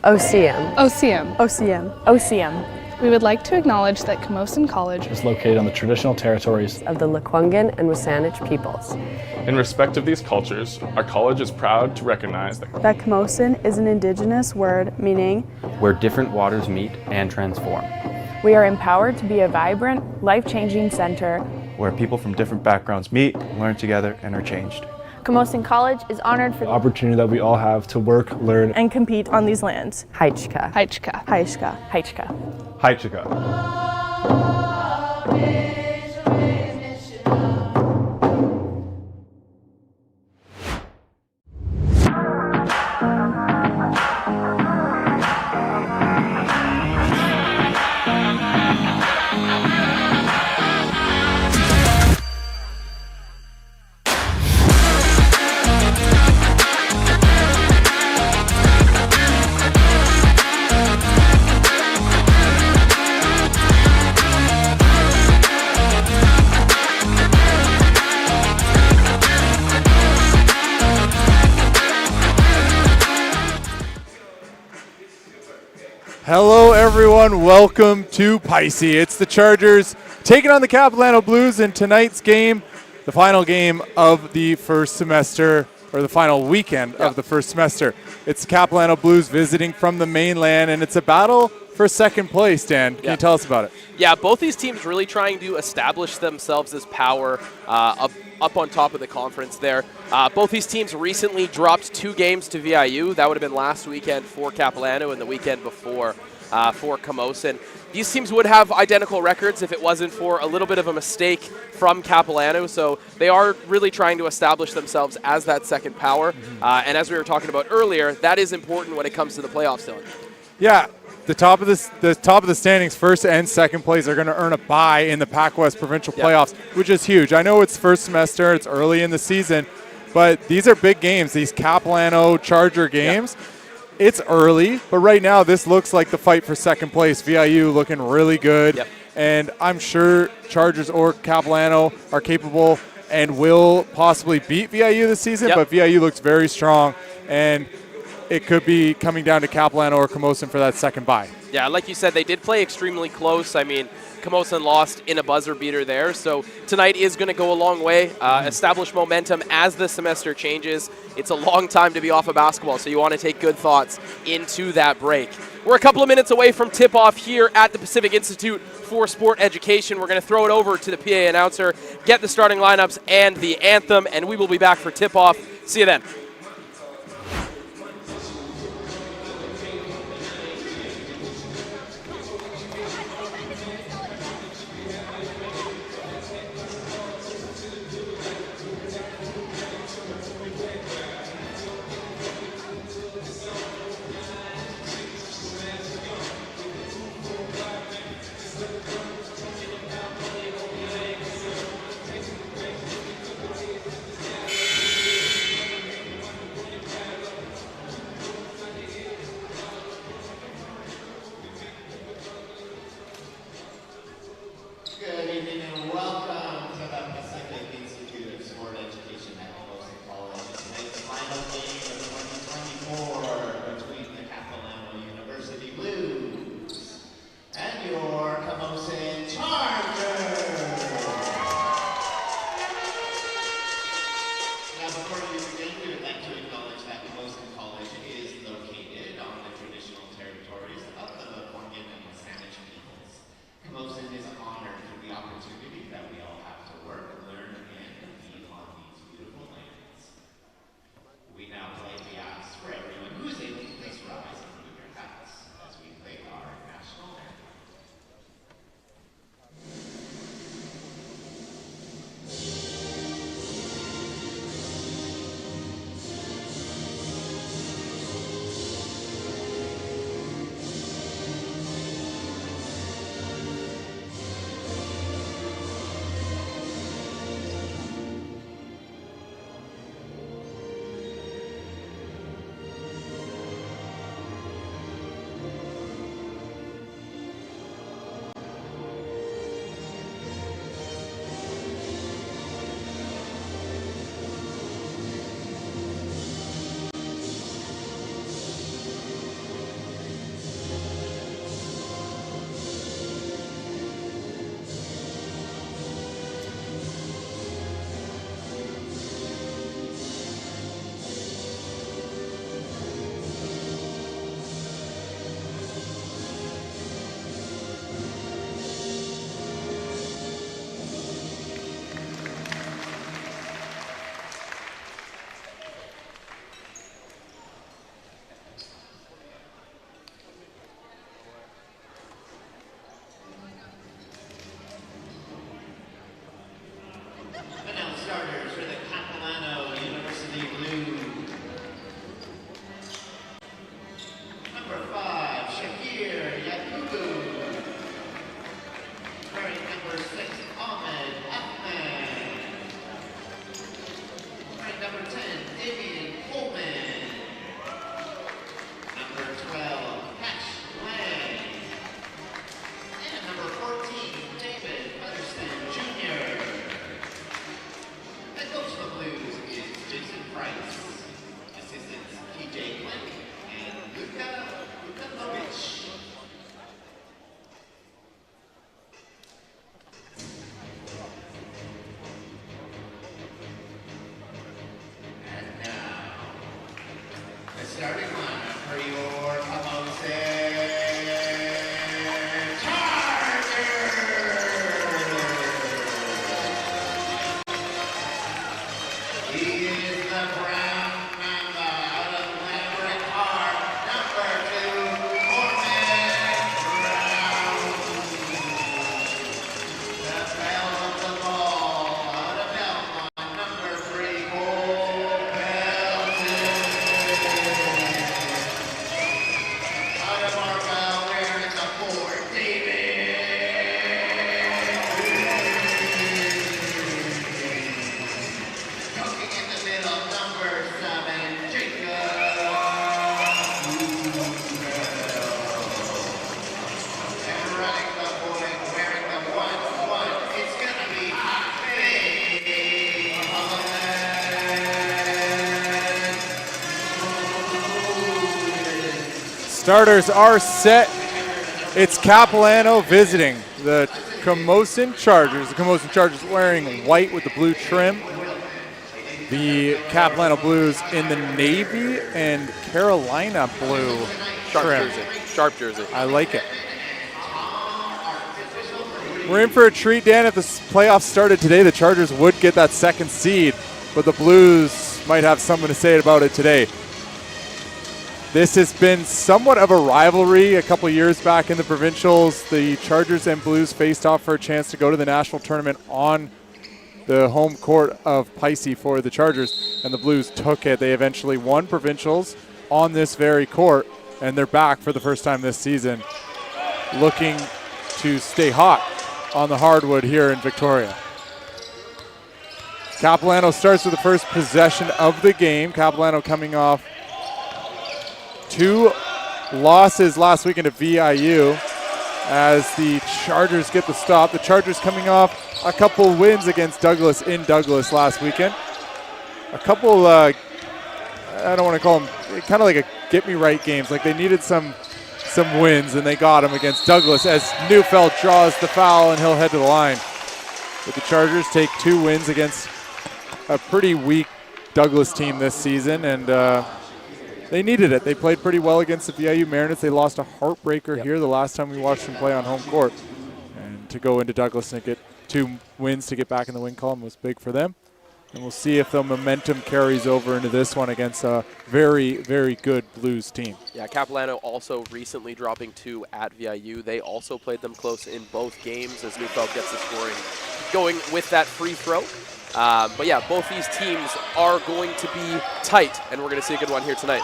OCM. OCM. OCM. OCM. We would like to acknowledge that Camosun College is located on the traditional territories of the Lkwugen and W SÁNEĆ peoples. In respect of these cultures, our college is proud to recognize that Camosun is an indigenous word meaning where different waters meet and transform. We are empowered to be a vibrant, life-changing center where people from different backgrounds meet, learn together, and are changed. Camosun College is honored for the opportunity that we all have to work, learn, and compete on these lands. Haichka. Haichka. Haichka. Haichka. Haichka. Hello everyone, welcome to Pisces. It's the Chargers taking on the Capilano Blues in tonight's game, the final game of the first semester, or the final weekend of the first semester. It's the Capilano Blues visiting from the mainland, and it's a battle for second place. Dan, can you tell us about it? Yeah, both these teams really trying to establish themselves as power up on top of the conference there. Both these teams recently dropped 2 games to VIU. That would have been last weekend for Capilano and the weekend before for Camosun. These teams would have identical records if it wasn't for a little bit of a mistake from Capilano. So they are really trying to establish themselves as that second power. And as we were talking about earlier, that is important when it comes to the playoffs, Dylan. Yeah. The top of the standings, first and second place, are going to earn a bye in the PACWEST provincial playoffs, which is huge. I know it's first semester, it's early in the season, but these are big games, these Capilano Charger games. It's early, but right now this looks like the fight for second place. VIU looking really good, and I'm sure Chargers or Capilano are capable and will possibly beat VIU this season, but VIU looks very strong, and it could be coming down to Capilano or Camosun for that second bye. Yeah, like you said, they did play extremely close. I mean, Camosun lost in a buzzer beater there, so tonight is going to go a long way, establish momentum as the semester changes. It's a long time to be off of basketball, so you want to take good thoughts into that break. We're a couple of minutes away from tip-off here at the Pacific Institute for Sport Education. We're going to throw it over to the PA announcer, get the starting lineups and the anthem, and we will be back for tip-off. See you then. Good evening and welcome to the Pacific Institute of Sport Education at Camosun College. Tonight's final game of 2024 between the Capilano University Blues and your Camosun Chargers. Now before we begin, we would like to acknowledge that Camosun College is located on the traditional territories of the Lkwugen and W SÁNEĆ peoples. Camosun is honored for the opportunity that we all have to work, learn, and compete on these beautiful lands. We now politely ask for everyone who is able to please rise and remove your hats as we play our national anthem. Number 6, Ahmed Ahmed. Right, number 10, David Coleman. Number 12, Cash Lang. And number 14, David Featherston Jr. The coach of the Blues is Jason Price. Assistants TJ Click and Lkwugen. And now, the starting lineup for your Camosun He is the brown mamba out of Elaborate Park, number 2, Corman Brown. The bell of the ball out of Belmont, number 3, Cole Belton. Out of Marwell, wearing the 4, David. Cooking in the middle, number 7, Jacob. And running the point, wearing the 1, it's gonna be Starters are set. It's Capilano visiting the Camosun Chargers. The Camosun Chargers wearing white with the blue trim. The Capilano Blues in the navy and Carolina blue trim. Sharp jersey. I like it. We're in for a treat, Dan. If the playoffs started today, the Chargers would get that second seed, but the Blues might have something to say about it today. This has been somewhat of a rivalry. A couple years back in the provincials, the Chargers and Blues faced off for a chance to go to the national tournament on the home court of Pisces for the Chargers, and the Blues took it. They eventually won provincials on this very court, and they're back for the first time this season, looking to stay hot on the hardwood here in Victoria. Capilano starts with the first possession of the game. Capilano coming off 2 losses last weekend to VIU as the Chargers get the stop. The Chargers coming off a couple wins against Douglas in Douglas last weekend. A couple, I don't want to call them, kind of like a get-me-right games. Like they needed some wins, and they got them against Douglas as Neufeld draws the foul, and he'll head to the line. But the Chargers take 2 wins against a pretty weak Douglas team this season, and they needed it. They played pretty well against the VIU Mariners. They lost a heartbreaker here the last time we watched them play on home court. And to go into Douglas and get 2 wins to get back in the win column was big for them. And we'll see if the momentum carries over into this one against a very, very good Blues team. Yeah, Capilano also recently dropping 2 at VIU. They also played them close in both games as Neufeld gets the scoring going with that free throw. But yeah, both these teams are going to be tight, and we're going to see a good one here tonight.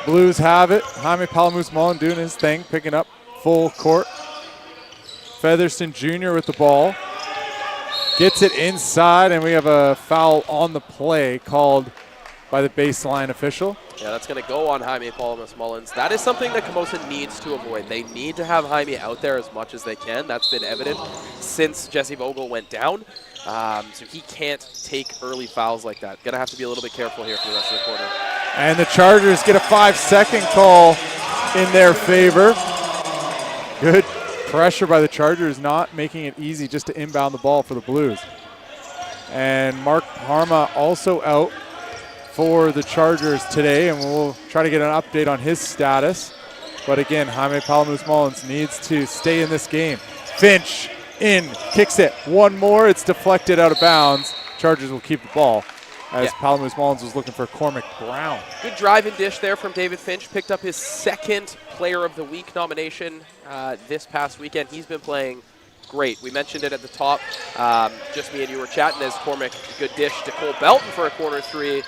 Blues have it. Jaime Palamus-Mullen doing his thing, picking up full court. Featherston Jr. with the ball. Gets it inside, and we have a foul on the play called by the baseline official. Yeah, that's going to go on Jaime Palamus-Mullins. That is something that Camosun needs to avoid. They need to have Jaime out there as much as they can. That's been evident since Jesse Vogel went down. So he can't take early fouls like that. Going to have to be a little bit careful here for the rest of the quarter. And the Chargers get a 5-second call in their favor. Good pressure by the Chargers, not making it easy just to inbound the ball for the Blues. And Mark Parma also out for the Chargers today, and we'll try to get an update on his status. But again, Jaime Palamus-Mullins needs to stay in this game. Finch in, kicks it. One more, it's deflected out of bounds. Chargers will keep the ball as Palamus-Mullins was looking for Cormac Brown. Good drive and dish there from David Finch. Picked up his 2nd Player of the Week nomination this past weekend. He's been playing great. We mentioned it at the top. Just me and you were chatting as Cormac, good dish to Cole Belton for a corner 3.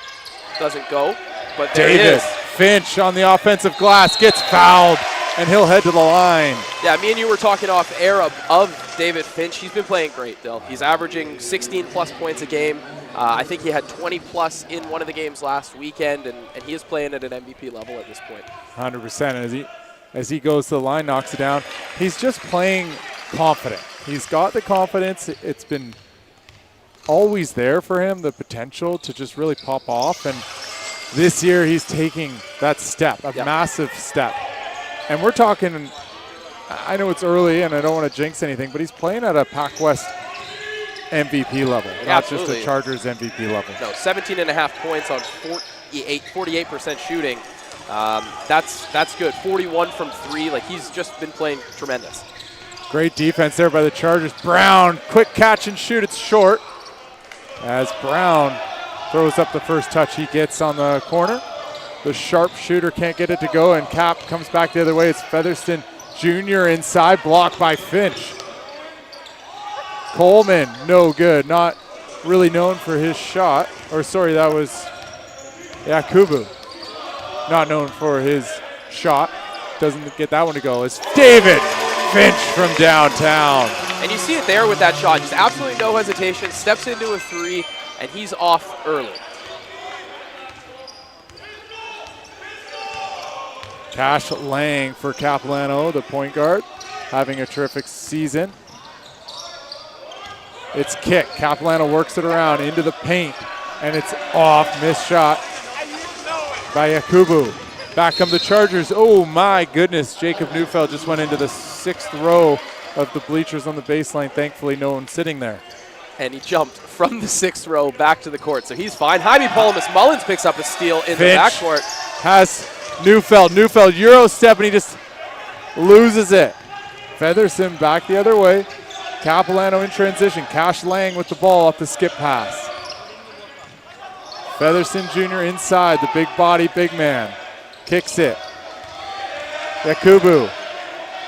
Doesn't go, but there it is. Finch on the offensive glass gets fouled and he'll head to the line. Yeah, me and you were talking off air of David Finch. He's been playing great, Dill. He's averaging 16-plus points a game. I think he had 20-plus in one of the games last weekend, and he is playing at an MVP level at this point. 100%. As he goes to the line, knocks it down. He's just playing confident. He's got the confidence. It's been always there for him, the potential to just really pop off. And this year he's taking that step, a massive step. And we're talking, I know it's early and I don't want to jinx anything, but he's playing at a PACWEST MVP level, not just a Chargers MVP level. No, 17.5 points on 48% shooting. That's good. 41 from 3. Like, he's just been playing tremendous. Great defense there by the Chargers. Brown, quick catch and shoot. It's short. As Brown throws up the first touch he gets on the corner. The sharpshooter can't get it to go, and Cap comes back the other way. It's Featherston Jr. inside, blocked by Finch. Coleman, no good. Not really known for his shot. Or sorry, that was Yakubu. Not known for his shot. Doesn't get that one to go. It's David Finch from downtown. And you see it there with that shot. Just absolutely no hesitation. Steps into a 3, and he's off early. Cash Lang for Capilano, the point guard, having a terrific season. It's kick. Capilano works it around into the paint, and it's off. Missed shot by Yakubu. Back come the Chargers. Oh my goodness, Jacob Neufeld just went into the 6th row of the bleachers on the baseline. Thankfully, no one sitting there. And he jumped from the 6th row back to the court, so he's fine. Jaime Palomas Mullins picks up a steal in the backcourt. Has Neufeld Euro step, and he just loses it. Featherston back the other way. Capilano in transition. Cash Lang with the ball off the skip pass. Featherston Jr. inside, the big body, big man. Kicks it. Yakubu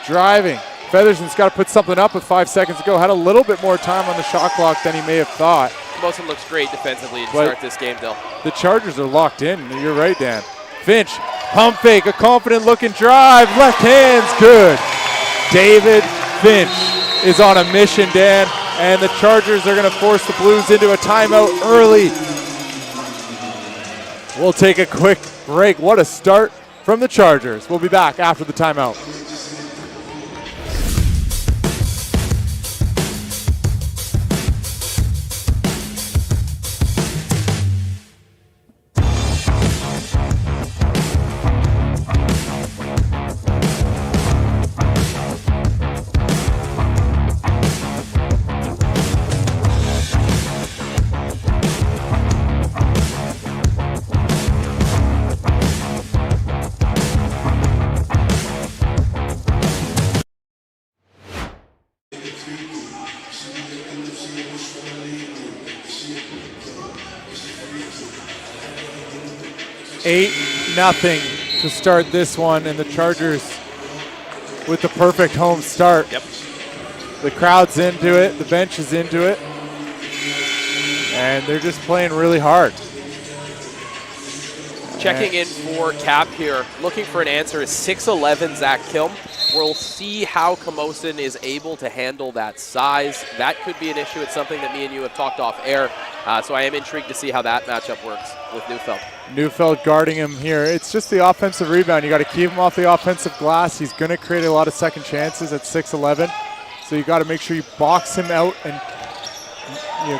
driving. Featherston's got to put something up with 5 seconds to go. Had a little bit more time on the shot clock than he may have thought. Camosun looks great defensively to start this game, Dill. The Chargers are locked in. You're right, Dan. Finch, pump fake, a confident looking drive. Left hand's good. David Finch is on a mission, Dan, and the Chargers are going to force the Blues into a timeout early. We'll take a quick break. What a start from the Chargers. We'll be back after the timeout. Nothing to start this one, and the Chargers with the perfect home start. Yep. The crowd's into it, the bench is into it, and they're just playing really hard. Checking in for Cap here, looking for an answer is 6'11" Zach Kilm. We'll see how Camosun is able to handle that size. That could be an issue. It's something that me and you have talked off air, so I am intrigued to see how that matchup works with Neufeld. Neufeld guarding him here. It's just the offensive rebound. You got to keep him off the offensive glass. He's going to create a lot of second chances at 6'11", so you got to make sure you box him out and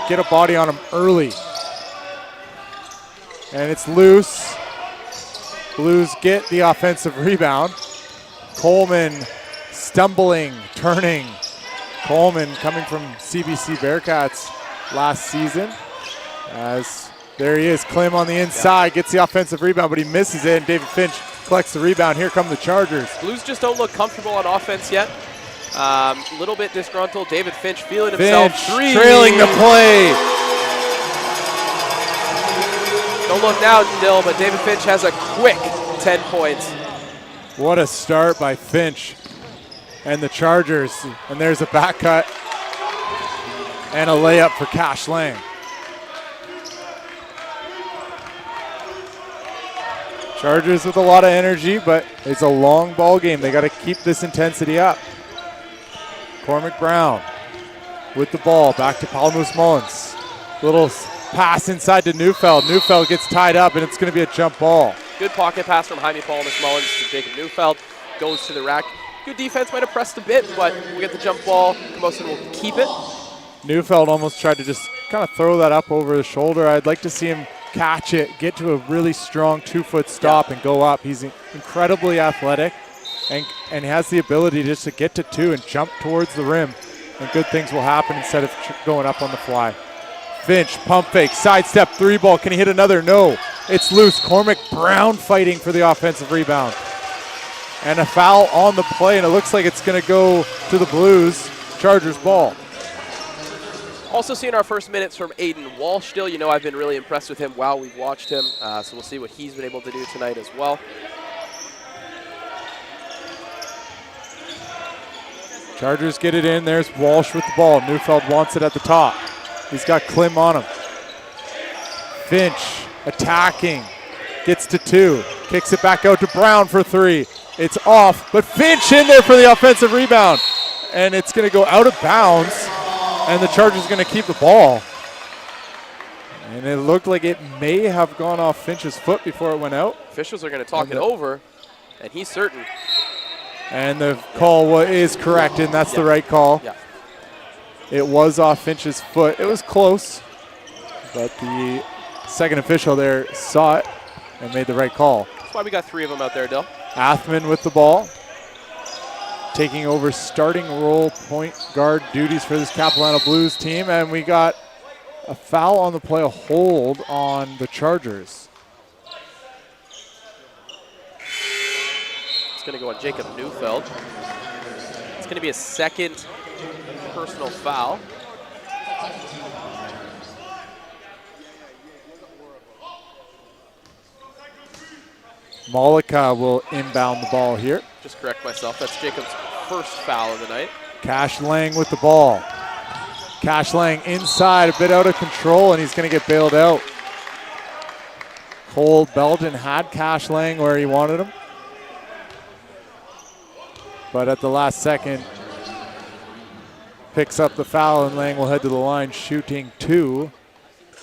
get a body on him early. And it's loose. Blues get the offensive rebound. Coleman stumbling, turning. Coleman coming from CBC Bearcats last season. As there he is, Klim on the inside, gets the offensive rebound, but he misses it, and David Finch collects the rebound. Here come the Chargers. Blues just don't look comfortable on offense yet. A little bit disgruntled. David Finch feeling himself. Finch trailing the play. Don't look now, Dill, but David Finch has a quick 10 points. What a start by Finch and the Chargers. And there's a back cut and a layup for Cash Lang. Chargers with a lot of energy, but it's a long ball game. They got to keep this intensity up. Cormac Brown with the ball, back to Paulmus Mullins. Little pass inside to Neufeld. Neufeld gets tied up, and it's going to be a jump ball. Good pocket pass from Jaime Paulmus Mullins to Jacob Neufeld. Goes to the rack. Good defense, might have pressed a bit, but we'll get the jump ball. Camosun will keep it. Neufeld almost tried to just kind of throw that up over the shoulder. I'd like to see him catch it, get to a really strong 2-foot stop and go up. He's incredibly athletic and has the ability just to get to 2 and jump towards the rim. And good things will happen instead of going up on the fly. Finch, pump fake, sidestep, 3-ball. Can he hit another? No. It's loose. Cormac Brown fighting for the offensive rebound. And a foul on the play, and it looks like it's going to go to the Blues. Chargers ball. Also seeing our first minutes from Aiden Walsh still. You know, I've been really impressed with him while we've watched him. So we'll see what he's been able to do tonight as well. Chargers get it in. There's Walsh with the ball. Neufeld wants it at the top. He's got Klim on him. Finch attacking. Gets to 2. Kicks it back out to Brown for 3. It's off, but Finch in there for the offensive rebound. And it's going to go out of bounds, and the Chargers are going to keep the ball. And it looked like it may have gone off Finch's foot before it went out. Officials are going to talk it over, and he's certain. And the call is correct, and that's the right call. Yeah. It was off Finch's foot. It was close, but the second official there saw it and made the right call. That's why we got 3 of them out there, Dill. Athman with the ball, taking over starting role point guard duties for this Capilano Blues team, and we got a foul on the play, a hold on the Chargers. It's going to go on Jacob Neufeld. It's going to be a second personal foul. Malika will inbound the ball here. Just correct myself. That's Jacob's first foul of the night. Cash Lang with the ball. Cash Lang inside, a bit out of control, and he's going to get bailed out. Cole Belton had Cash Lang where he wanted him. But at the last second, picks up the foul, and Lang will head to the line shooting 2.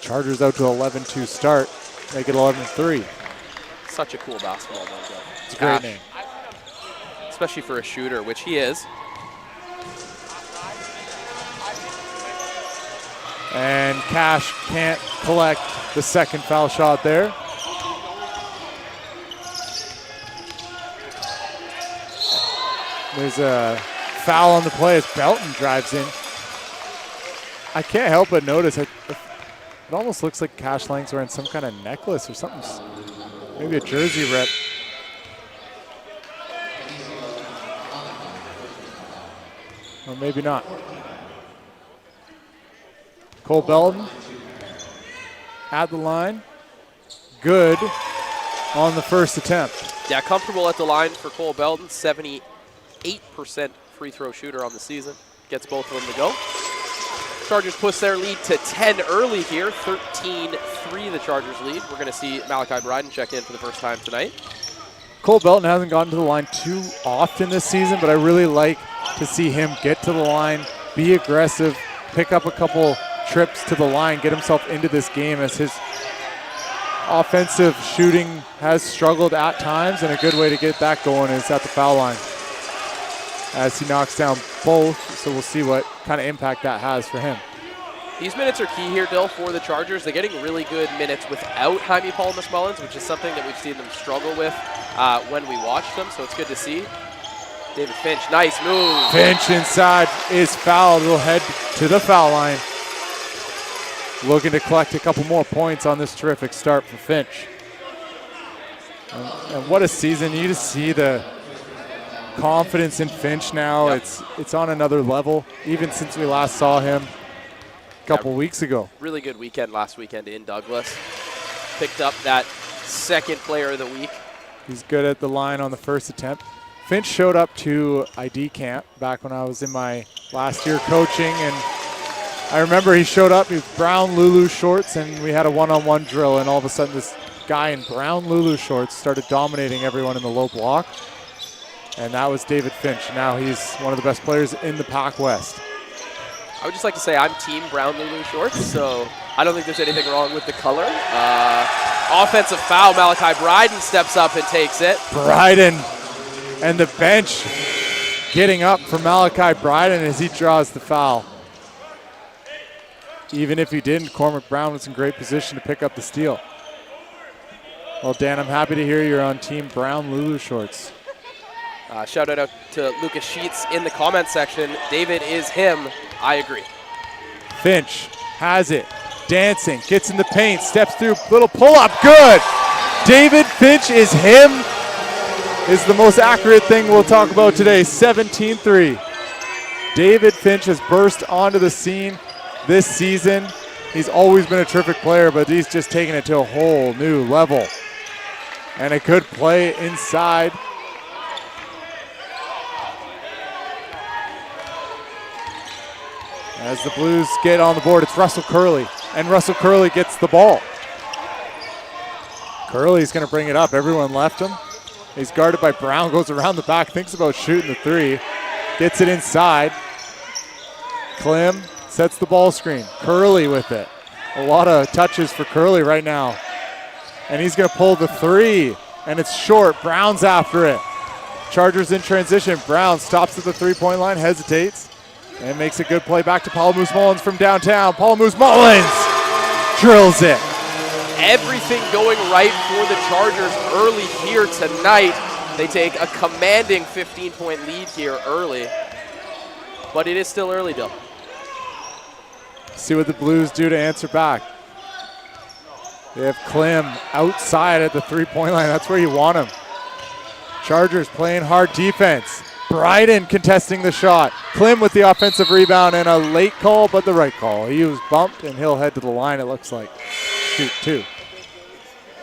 Chargers out to 11-2 start. Make it 11-3. Such a cool basketball name, though. It's a great name. Especially for a shooter, which he is. And Cash can't collect the second foul shot there. There's a foul on the play as Belton drives in. I can't help but notice it almost looks like Cash Lang's wearing some kind of necklace or something. Maybe a jersey rep. Or maybe not. Cole Belton at the line. Good on the first attempt. Yeah, comfortable at the line for Cole Belton. 78% free throw shooter on the season. Gets both of them to go. Chargers push their lead to 10 early here. 13-3 the Chargers lead. We're going to see Malachi Bryden check in for the first time tonight. Cole Belton hasn't gotten to the line too often this season, but I really like to see him get to the line, be aggressive, pick up a couple trips to the line, get himself into this game, as his offensive shooting has struggled at times, and a good way to get that going is at the foul line as he knocks down both. So we'll see what kind of impact that has for him. These minutes are key here, Dill, for the Chargers. They're getting really good minutes without Jaime Paulmus Mullins, which is something that we've seen them struggle with when we watch them, so it's good to see. David Finch, nice move. Finch inside is fouled. We'll head to the foul line. Looking to collect a couple more points on this terrific start for Finch. And what a season. You just see the confidence in Finch now. Yep. It's on another level, even since we last saw him a couple weeks ago. Really good weekend last weekend in Douglas. Picked up that second player of the week. He's good at the line on the first attempt. Finch showed up to ID camp back when I was in my last year coaching, and I remember he showed up with brown Lulu shorts, and we had a one-on-one drill, and all of a sudden this guy in brown Lulu shorts started dominating everyone in the low block. And that was David Finch. Now he's one of the best players in the PACWEST. I would just like to say I'm team brown Lulu shorts, so I don't think there's anything wrong with the color. Offensive foul, Malachi Bryden steps up and takes it. Bryden and the bench getting up for Malachi Bryden as he draws the foul. Even if he didn't, Cormac Brown was in great position to pick up the steal. Well, Dan, I'm happy to hear you're on Team Brown Lulu shorts. Shout out to Lucas Sheets in the comment section. David is him. I agree. Finch has it, dancing, gets in the paint, steps through, little pull-up, good! David Finch is him, is the most accurate thing we'll talk about today, 17-3. David Finch has burst onto the scene this season. He's always been a terrific player, but he's just taken it to a whole new level. And a good play inside. As the Blues get on the board, it's Russell Curley, and Russell Curley gets the ball. Curley's going to bring it up. Everyone left him. He's guarded by Brown, goes around the back, thinks about shooting the three, gets it inside. Klim sets the ball screen. Curley with it. A lot of touches for Curley right now. And he's going to pull the three, and it's short. Brown's after it. Chargers in transition. Brown stops at the three-point line, hesitates. And makes a good play back to Palamoose Mullins from downtown. Palamoose Mullins drills it. Everything going right for the Chargers early here tonight. They take a commanding 15-point lead here early. But it is still early, Bill. See what the Blues do to answer back. They have Klim outside at the three-point line. That's where you want him. Chargers playing hard defense. Bryden contesting the shot. Klim with the offensive rebound and a late call, but the right call. He was bumped, and he'll head to the line, it looks like. Shoot two.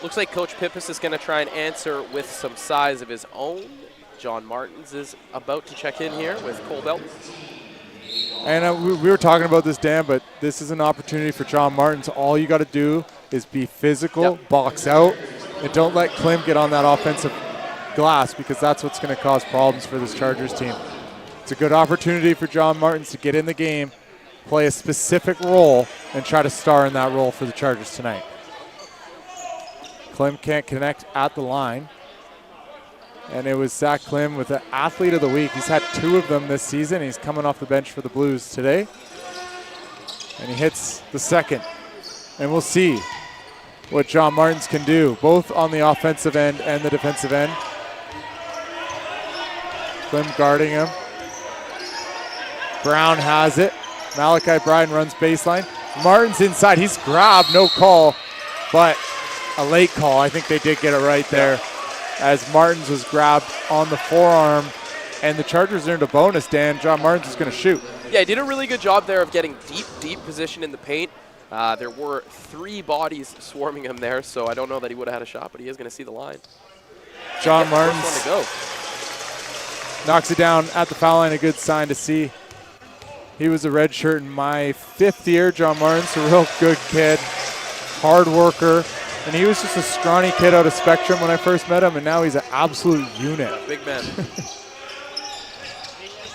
Looks like Coach Pippis is going to try and answer with some size of his own. John Martins is about to check in here with Cole Belton. And we were talking about this, Dan, but this is an opportunity for John Martins. All you got to do is be physical, box out, and don't let Klim get on that offensive glass, because that's what's going to cause problems for this Chargers team. It's a good opportunity for John Martins to get in the game, play a specific role, and try to star in that role for the Chargers tonight. Klim can't connect at the line. And it was Zach Klim with the Athlete of the Week. He's had 2 of them this season. He's coming off the bench for the Blues today. And he hits the second. And we'll see what John Martins can do, both on the offensive end and the defensive end. Klim guarding him. Brown has it. Malachi Bryden runs baseline. Martins inside. He's grabbed, no call, but a late call. I think they did get it right there, as Martins was grabbed on the forearm, and the Chargers earned a bonus, Dan. John Martins is going to shoot. Yeah, he did a really good job there of getting deep position in the paint. There were 3 bodies swarming him there, so I don't know that he would have had a shot, but he is going to see the line. John Martins first one to go. Knocks it down at the foul line, a good sign to see. He was a red shirt in my 5th year. John Martins, a real good kid, hard worker, and he was just a scrawny kid out of Spectrum when I first met him, and now he's an absolute unit. Big man.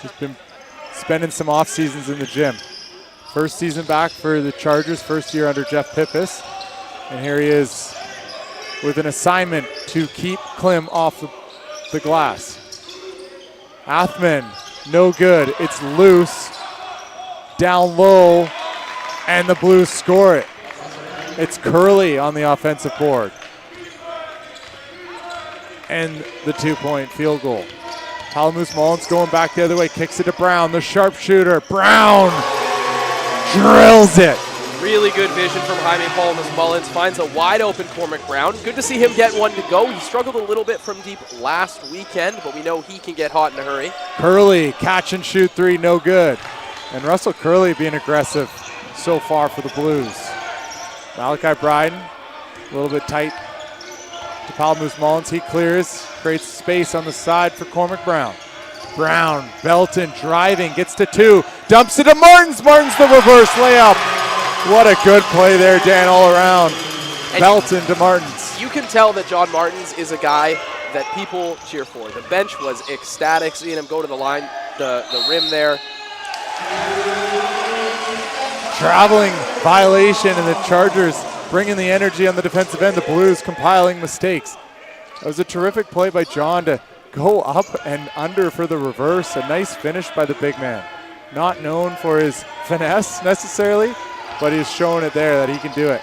He's been spending some off seasons in the gym. First season back for the Chargers, first year under Jeff Pippis, and here he is with an assignment to keep Klim off the glass. Athman, no good. It's loose, down low, and the Blues score it. It's Curley on the offensive board. And the 2-point field goal. Palamoose Mullins going back the other way, kicks it to Brown, the sharpshooter. Brown drills it. Really good vision from Jaime Palamoose Mullins. Finds a wide open Cormac Brown. Good to see him get one to go. He struggled a little bit from deep last weekend, but we know he can get hot in a hurry. Curley, catch and shoot 3, no good. And Russell Curley being aggressive so far for the Blues. Malachi Bryden, a little bit tight to Palamoose Mullins. He clears, creates space on the side for Cormac Brown. Brown, Belton driving, gets to 2, dumps it to Martins. Martins the reverse layup. What a good play there, Dan, all around. And Belton to Martins. you can tell that John Martins is a guy that people cheer for. The bench was ecstatic seeing him go to the line, the rim there. Traveling violation, and the Chargers bringing the energy on the defensive end. The Blues compiling mistakes. That was a terrific play by John to go up and under for the reverse. A nice finish by the big man. Not known for his finesse necessarily, but he's showing it there that he can do it.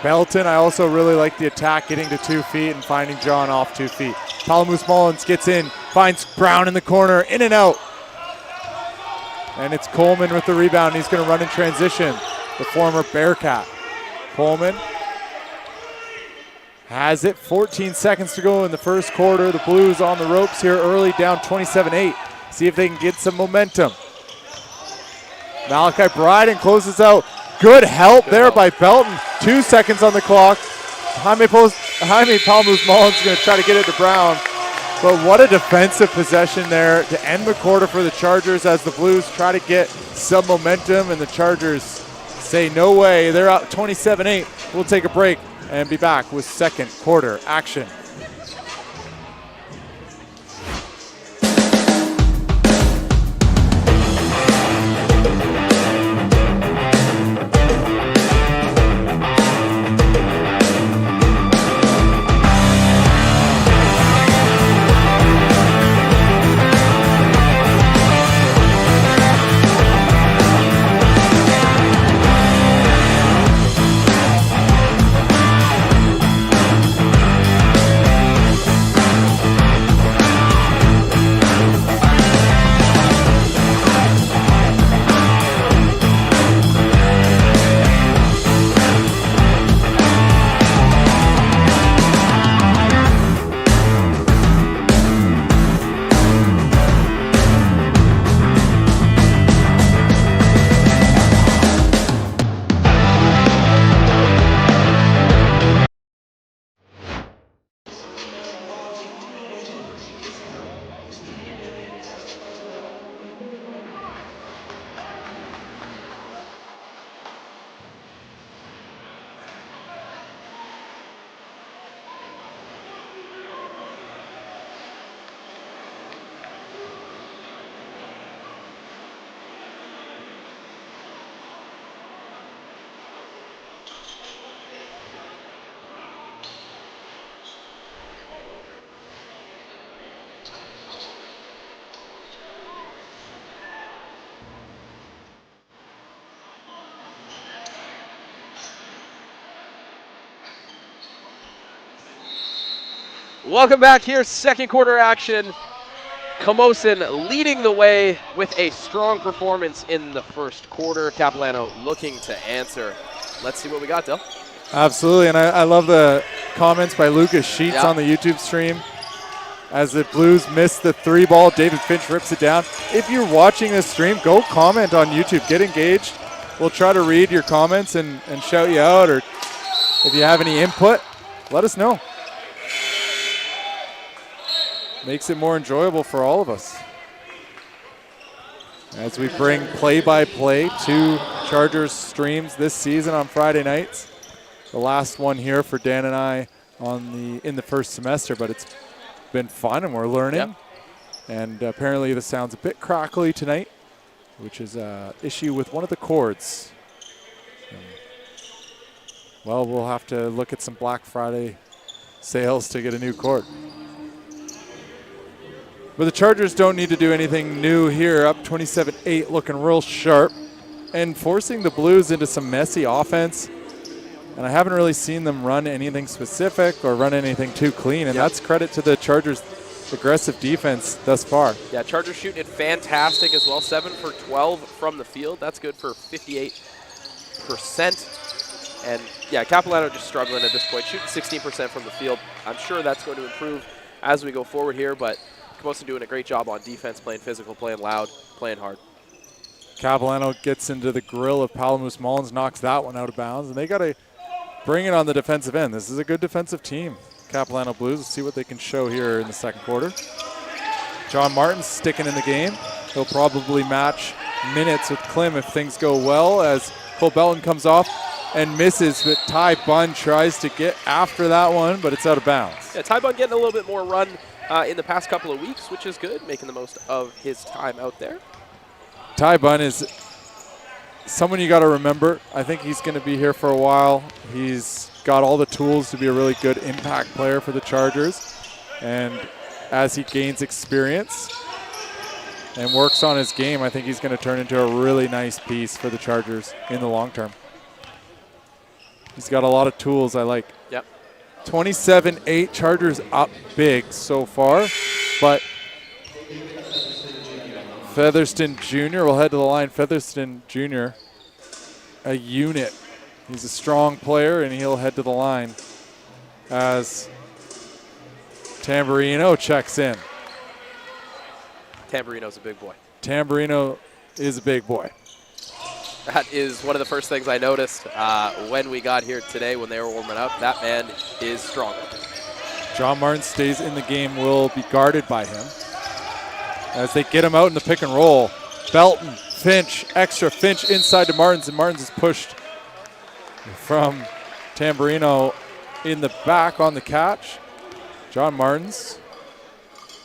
Belton, I also really like the attack, getting to 2 feet and finding John off 2 feet. Palamus Mullins gets in, finds Brown in the corner, in and out. And it's Coleman with the rebound. He's going to run in transition, the former Bearcat. Coleman has it, 14 seconds to go in the first quarter. The Blues on the ropes here early, down 27-8. See if they can get some momentum. Malachi Bryden closes out. Good help there by Belton. 2 seconds on the clock. Jaime Palamus Mullins is going to try to get it to Brown. But what a defensive possession there to end the quarter for the Chargers as the Blues try to get some momentum, and the Chargers say no way. They're out 27-8. We'll take a break and be back with second quarter action. Welcome back here, second quarter action. Camosun leading the way with a strong performance in the first quarter. Capilano looking to answer. Let's see what we got, Dill. Absolutely, and I love the comments by Lucas Sheets on the YouTube stream. As the Blues miss the 3 ball, David Finch rips it down. If you're watching this stream, go comment on YouTube. Get engaged. We'll try to read your comments and shout you out, or if you have any input, let us know. Makes it more enjoyable for all of us. As we bring play-by-play to Chargers streams this season on Friday nights. The last one here for Dan and I in the first semester, but it's been fun and we're learning. Yep. And apparently the sound's a bit crackly tonight, which is an issue with one of the cords. Well, we'll have to look at some Black Friday sales to get a new cord. But the Chargers don't need to do anything new here, up 27-8, looking real sharp and forcing the Blues into some messy offense. And I haven't really seen them run anything specific or run anything too clean, and that's credit to the Chargers' aggressive defense thus far. Yeah, Chargers shooting it fantastic as well, 7 for 12 from the field. That's good for 58%. And yeah, Capilano just struggling at this point, shooting 16% from the field. I'm sure that's going to improve as we go forward here, but Camosun doing a great job on defense, playing physical, playing loud, playing hard. Capilano gets into the grill of Palamus Mullins, knocks that one out of bounds, and they got to bring it on the defensive end. This is a good defensive team, Capilano Blues. Let's see what they can show here in the second quarter. John Martin's sticking in the game. He'll probably match minutes with Klim if things go well, as Cole Belton comes off. and misses, but Ty Bunn tries to get after that one, but it's out of bounds. Yeah, Ty Bunn getting a little bit more run in the past couple of weeks, which is good, making the most of his time out there. Ty Bunn is someone you got to remember. I think he's going to be here for a while. He's got all the tools to be a really good impact player for the Chargers. And as he gains experience and works on his game, I think he's going to turn into a really nice piece for the Chargers in the long term. He's got a lot of tools I like. Yep. 27-8, Chargers up big so far, but Featherston Jr. will head to the line. Featherston Jr., a unit. He's a strong player, and he'll head to the line as Tamburino checks in. Tamburino's a big boy. Tamburino is a big boy. That is one of the first things I noticed when we got here today when they were warming up. That man is strong. John Martin stays in the game, will be guarded by him. As they get him out in the pick and roll, Belton, Finch, extra Finch inside to Martins, and Martins is pushed from Tamburino in the back on the catch. John Martins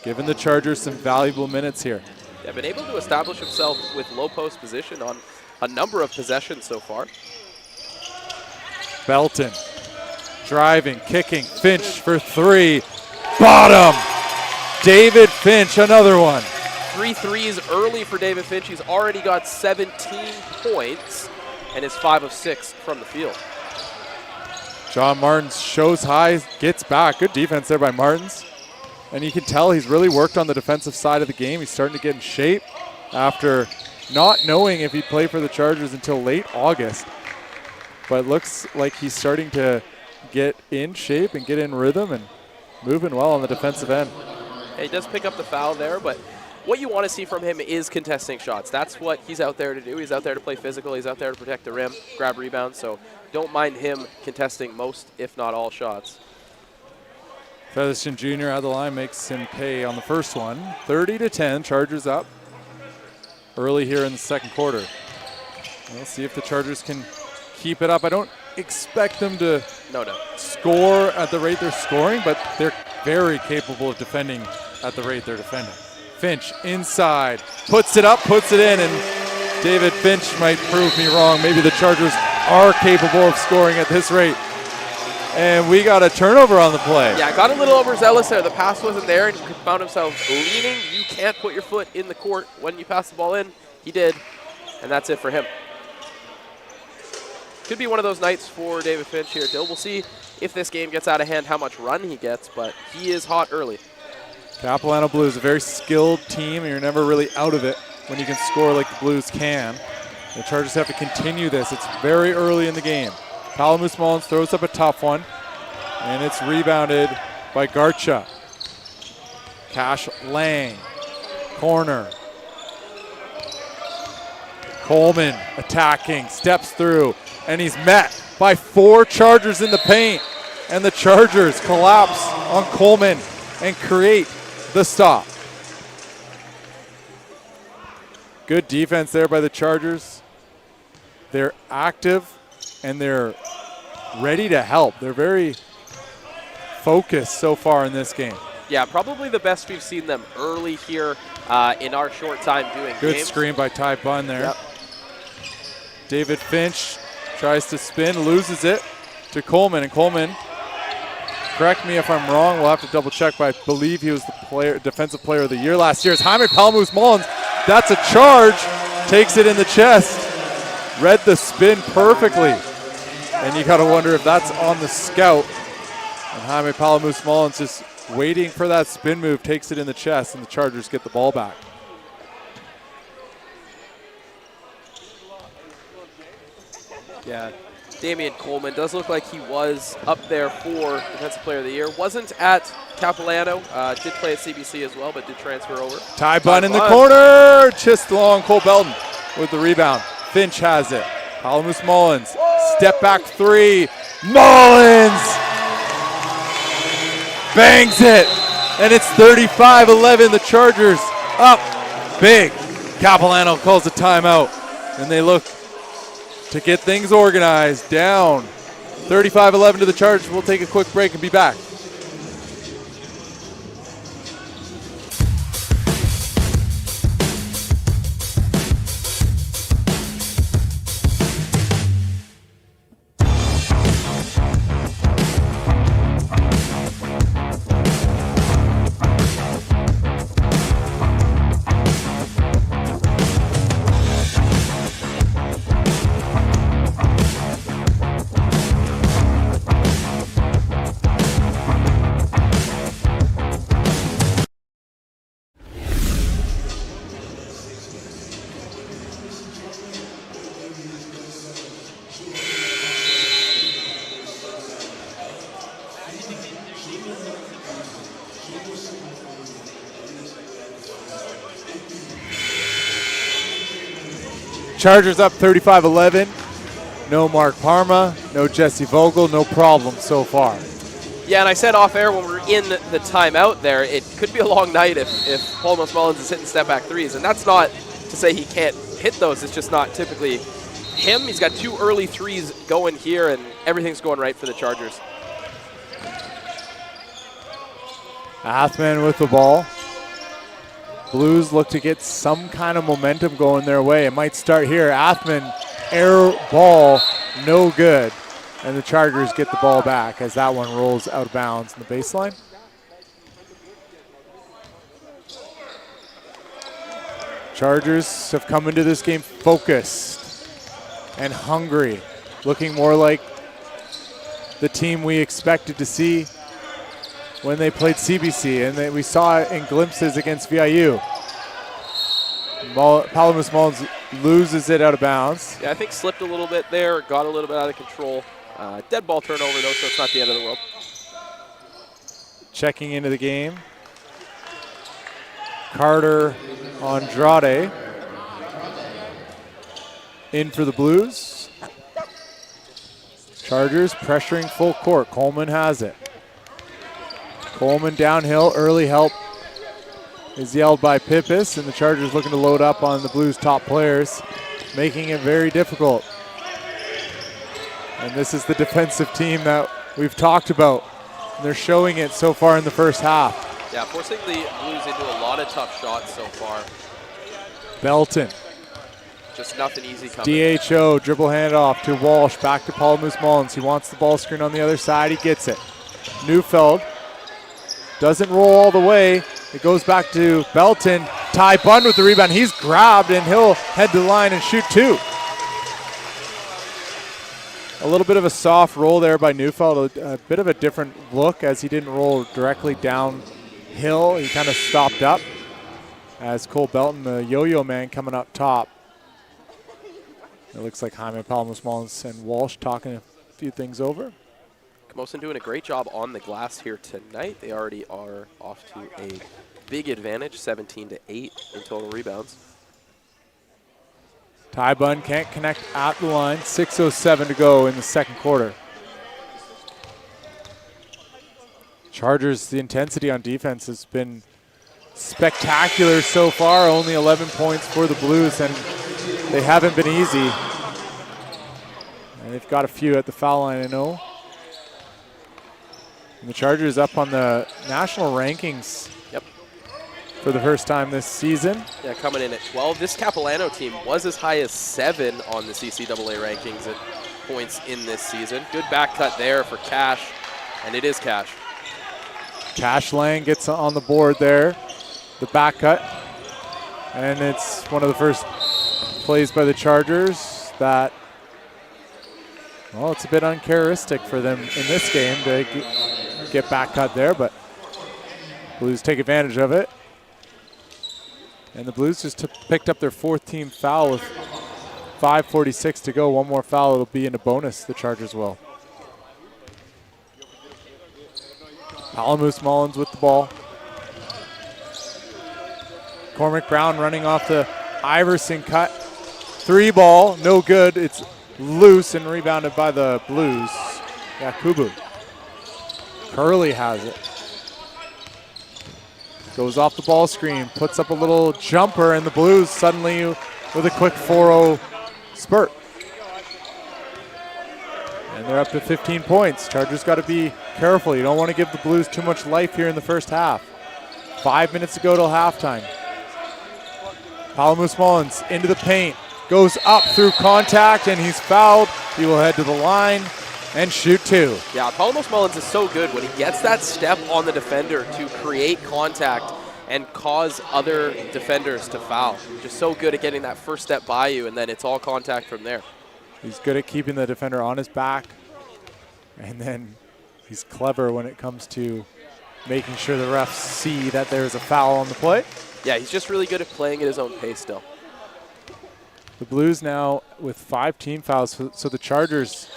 giving the Chargers some valuable minutes here. Yeah, been able to establish himself with low post position on a number of possessions so far. Belton driving, kicking, Finch for three, bottom. David Finch, another one. 3 threes early for David Finch. He's already got 17 points and is 5 of 6 from the field. John Martins shows high, gets back. Good defense there by Martins. And you can tell he's really worked on the defensive side of the game. He's starting to get in shape after not knowing if he'd play for the Chargers until late August. But it looks like he's starting to get in shape and get in rhythm and moving well on the defensive end. Yeah, he does pick up the foul there, but what you want to see from him is contesting shots. That's what he's out there to do. He's out there to play physical. He's out there to protect the rim, grab rebounds. So don't mind him contesting most, if not all, shots. Featherston Jr. out of the line makes him pay on the first one. 30-10, Chargers up early here in the second quarter. We'll see if the Chargers can keep it up. I don't expect them to score at the rate they're scoring, but they're very capable of defending at the rate they're defending. Finch inside, puts it up, puts it in, and David Finch might prove me wrong. Maybe the Chargers are capable of scoring at this rate. And we got a turnover on the play. Yeah, got a little overzealous there. The pass wasn't there, and he found himself leaning. You can't put your foot in the court when you pass the ball in. He did, and that's it for him. Could be one of those nights for David Finch here, Dill. We'll see if this game gets out of hand, how much run he gets, but he is hot early. Capilano Blues, a very skilled team, and you're never really out of it when you can score like the Blues can. The Chargers have to continue this. It's very early in the game. Palamus Mullins throws up a tough one, and it's rebounded by Garcha. Cash Lang, corner. Coleman attacking, steps through, and he's met by 4 Chargers in the paint. And the Chargers collapse on Coleman and create the stop. Good defense there by the Chargers. They're active and they're ready to help. They're very focused so far in this game. Yeah, probably the best we've seen them early here in our short time doing Good games. screen by Ty Bunn there. Yep. David Finch tries to spin, loses it to Coleman, and Coleman, correct me if I'm wrong, we'll have to double check, but I believe he was the defensive player of the year last year. It's Jaime Palamus Mullins. That's a charge, takes it in the chest. Read the spin perfectly. And you got to wonder if that's on the scout. And Jaime Palamus Mullins just waiting for that spin move, takes it in the chest, and the Chargers get the ball back. Yeah, Damian Coleman does look like he was up there for Defensive Player of the Year. Wasn't at Capilano, did play at CBC as well, but did transfer over. Ty Bunn in the corner, just along Cole Belton with the rebound. Finch has it. Palamus Mullins, step back 3. Mullins bangs it, and it's 35-11. The Chargers up big. Capilano calls a timeout, and they look to get things organized. Down 35-11 to the Chargers. We'll take a quick break and be back. Chargers up 35-11. No Mark Parma, no Jesse Vogel, no problem so far. Yeah, and I said off air when we were in the timeout there, it could be a long night if Paul Mullins is hitting step back threes. And that's not to say he can't hit those. It's just not typically him. He's got 2 early threes going here, and everything's going right for the Chargers. Athman with the ball. Blues look to get some kind of momentum going their way. It might start here. Athman, air ball, no good. And the Chargers get the ball back as that one rolls out of bounds in the baseline. Chargers have come into this game focused and hungry, looking more like the team we expected to see when they played CBC, and we saw it in glimpses against VIU. Palamus Mullins loses it out of bounds. Yeah, I think slipped a little bit there, got a little bit out of control. Dead ball turnover, though, so it's not the end of the world. Checking into the game. Carter Andrade in for the Blues. Chargers pressuring full court. Coleman has it. Coleman downhill, early help is yelled by Pippis, and the Chargers looking to load up on the Blues' top players, making it very difficult. And this is the defensive team that we've talked about. And they're showing it so far in the first half. Yeah, forcing the Blues into a lot of tough shots so far. Belton. Just nothing easy coming. DHO, dribble handoff to Walsh, back to Paul Mullins. He wants the ball screen on the other side, he gets it. Neufeld doesn't roll all the way. It goes back to Belton. Ty Bund with the rebound. He's grabbed, and he'll head to the line and shoot 2. A little bit of a soft roll there by Neufeld. A bit of a different look as he didn't roll directly downhill. He kind of stopped up as Cole Belton, the yo-yo man, coming up top. It looks like Jaime Palamus and Walsh talking a few things over. Camosun doing a great job on the glass here tonight. They already are off to a big advantage, 17-8 in total rebounds. Ty Bund can't connect at the line. 6:07 to go in the second quarter. Chargers, the intensity on defense has been spectacular so far. Only 11 points for the Blues, and they haven't been easy. And they've got a few at the foul line, I know. And the Chargers up on the national rankings. Yep. For the first time this season. Yeah, coming in at 12. This Capilano team was as high as 7 on the CCAA rankings at points in this season. Good back cut there for Cash, and it is Cash. Cash Lang gets on the board there. The back cut. And it's one of the first plays by the Chargers that, well, it's a bit uncharacteristic for them in this game to get back cut there, but Blues take advantage of it. And the Blues just picked up their 4th team foul with 5:46 to go. One more foul, it'll be in a bonus, the Chargers will. Palamus Mullins with the ball. Cormac Brown running off the Iverson cut. 3 ball, no good. It's loose and rebounded by the Blues. Yakubu. Curley has it. Goes off the ball screen, puts up a little jumper, and the Blues suddenly with a quick 4-0 spurt. And they're up to 15 points. Chargers got to be careful. You don't want to give the Blues too much life here in the first half. 5 minutes to go till halftime. Camosun College into the paint. Goes up through contact, and he's fouled. He will head to the line and shoot 2. Yeah, Camosun College is so good when he gets that step on the defender to create contact and cause other defenders to foul. Just so good at getting that first step by you, and then it's all contact from there. He's good at keeping the defender on his back, and then he's clever when it comes to making sure the refs see that there's a foul on the play. Yeah, he's just really good at playing at his own pace still. The Blues now with 5 team fouls, so the Chargers,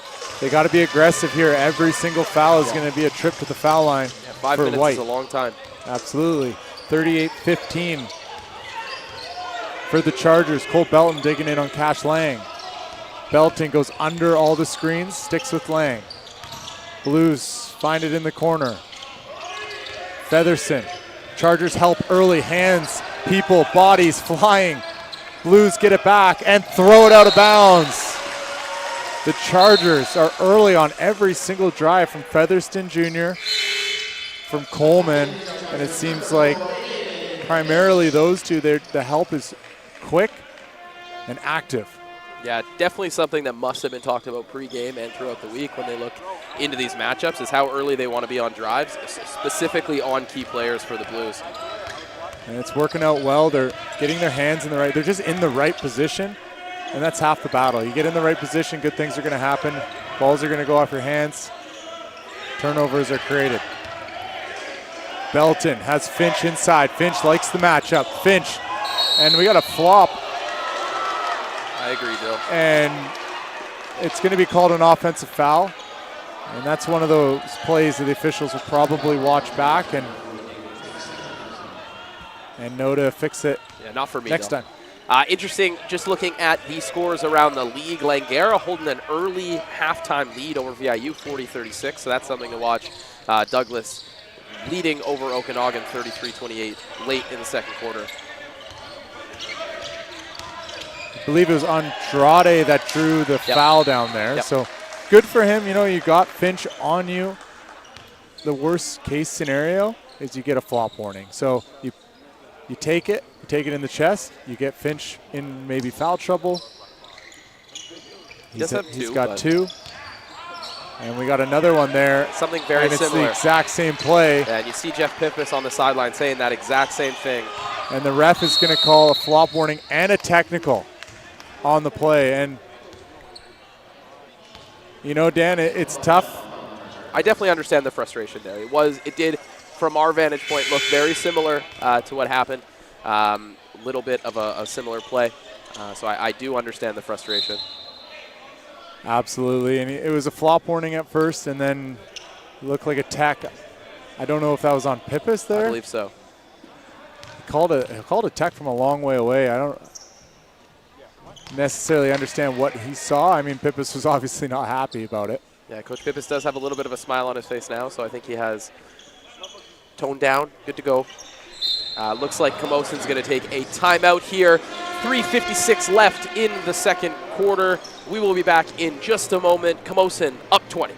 they got to be aggressive here. Every single foul is going to be a trip to the foul line. Yeah, 5 for minutes White. is a long time. Absolutely. 38-15 for the Chargers. Cole Belton digging in on Cash Lang. Belton goes under all the screens, sticks with Lang. Blues find it in the corner. Featherson. Chargers help early. Hands, people, bodies flying. Blues get it back and throw it out of bounds. The Chargers are early on every single drive from Featherston Jr., from Coleman, and it seems like primarily those two, the help is quick and active. Yeah, definitely something that must have been talked about pregame and throughout the week when they look into these matchups is how early they want to be on drives, specifically on key players for the Blues. And it's working out well. They're getting their hands in the right, they're just in the right position, and that's half the battle. You get in the right position, good things are going to happen. Balls are going to go off your hands. Turnovers are created. Belton has Finch inside. Finch likes the matchup. Finch, and we got a flop. I agree, Bill. And it's going to be called an offensive foul. And that's one of those plays that the officials will probably watch back and know to fix it. Yeah, not for me, next though. time. Interesting, just looking at the scores around the league. Langara holding an early halftime lead over VIU, 40-36, so that's something to watch. Douglas leading over Okanagan, 33-28, late in the second quarter. I believe it was Andrade that drew the foul down there. Yep. So good for him. You know, you got Finch on you. The worst case scenario is you get a flop warning. So you take it in the chest, you get Finch in maybe foul trouble. He's got 2. And we got another one there. Something very similar. It's the exact same play. And you see Jeff Pippas on the sideline saying that exact same thing. And the ref is going to call a flop warning and a technical on the play. And, you know, Dan, it's tough. I definitely understand the frustration there. It did, from our vantage point, look very similar to what happened. Little bit of a similar play. So I do understand the frustration. Absolutely. And it was a flop warning at first, and then it looked like a tech. I don't know if that was on Pippas there. I believe so. He called a tech from a long way away. I don't necessarily understand what he saw. I mean, Pippas was obviously not happy about it. Yeah, Coach Pippas does have a little bit of a smile on his face now, so I think he has toned down. Good to go. Looks like Camosun's going to take a timeout here. 3:56 left in the second quarter. We will be back in just a moment. Camosun up 20.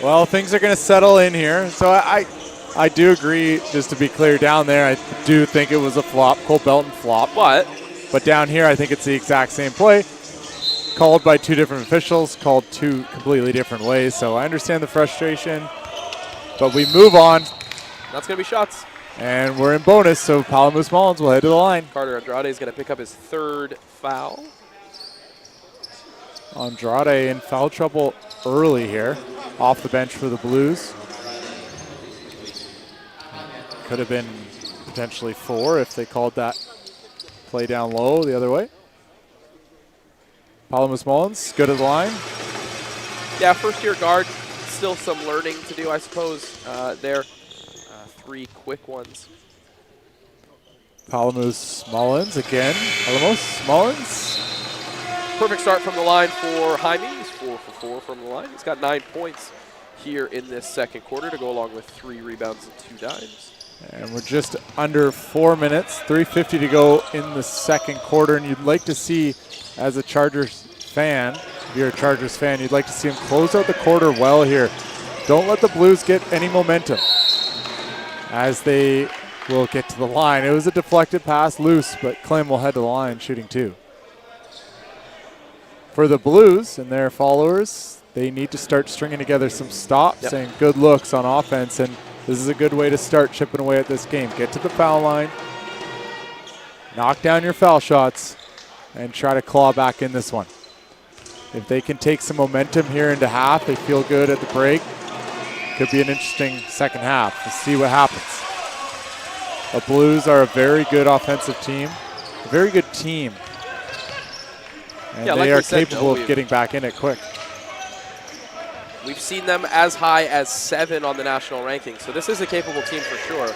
Well, things are going to settle in here. So I do agree, just to be clear, down there, I do think it was a flop, Cole Belton flop. But down here, I think it's the exact same play. Called by 2 different officials, called 2 completely different ways. So I understand the frustration. But we move on, That's going to be shots. and we're in bonus, so Palamus Mullins will head to the line. Carter Andrade is going to pick up his 3rd foul. Andrade in foul trouble early here, off the bench for the Blues. Could have been potentially 4 if they called that play down low the other way. Palamus Mullins, good at the line. Yeah, first-year guard, still some learning to do, I suppose, there. 3 quick ones. Palamus Mullins again. Palamus Mullins. Perfect start from the line for Jaime. He's 4 for 4 from the line. He's got 9 points here in this second quarter to go along with 3 rebounds and 2 dimes. And we're just under 4 minutes, 3:50 to go in the second quarter. And you'd like to see, as a Chargers fan, if you're a Chargers fan, you'd like to see them close out the quarter well here. Don't let the Blues get any momentum as they will get to the line. It was a deflected pass, loose, but Clem will head to the line shooting 2. For the Blues and their followers, they need to start stringing together some stops and good looks on offense, and this is a good way to start chipping away at this game. Get to the foul line, knock down your foul shots, and try to claw back in this one. If they can take some momentum here into half, they feel good at the break. Could be an interesting second half. We'll see what happens. The Blues are a very good offensive team, a very good team. And Yeah, they like are we said, capable Bill, of getting back in it quick. We've seen them as high as 7 on the national rankings, so this is a capable team for sure.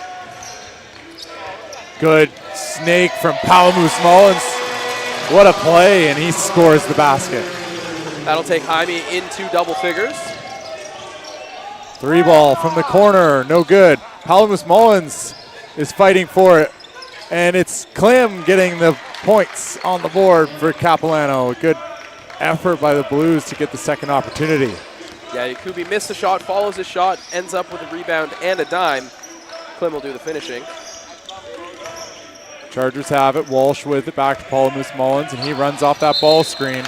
Good snake from Palamus Mullins. What a play, and he scores the basket. That'll take Jaime into double figures. 3 ball from the corner, no good. Palamus Mullins is fighting for it, and it's Clem getting the points on the board for Capilano. Good effort by the Blues to get the second opportunity. Yeah, Yakubi missed the shot, follows his shot, ends up with a rebound and a dime. Clem will do the finishing. Chargers have it. Walsh with it back to Palamus Mullins, and he runs off that ball screen.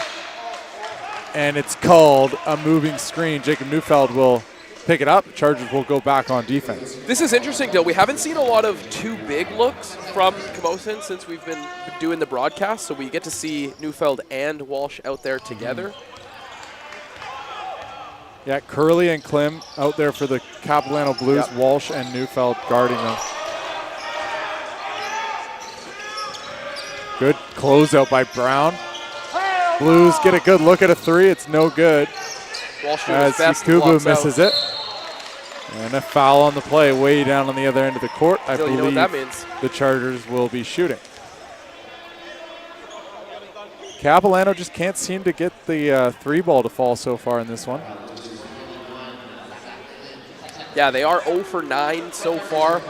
And it's called a moving screen. Jacob Neufeld will pick it up. The Chargers will go back on defense. This is interesting, Dill. We haven't seen a lot of 2 big looks from Camosun since we've been doing the broadcast, so we get to see Neufeld and Walsh out there together. Yeah, Curley and Clem out there for the Capilano Blues. Yep. Walsh and Neufeld guarding them. Good closeout by Brown. Blues get a good look at a 3. It's no good Walsh doing as his best. Yakubu misses it. And a foul on the play way down on the other end of the court. I Dill, believe you know what that means. the Chargers will be shooting. Capilano just can't seem to get the 3 ball to fall so far in this one. Yeah, they are 0 for 9 so far.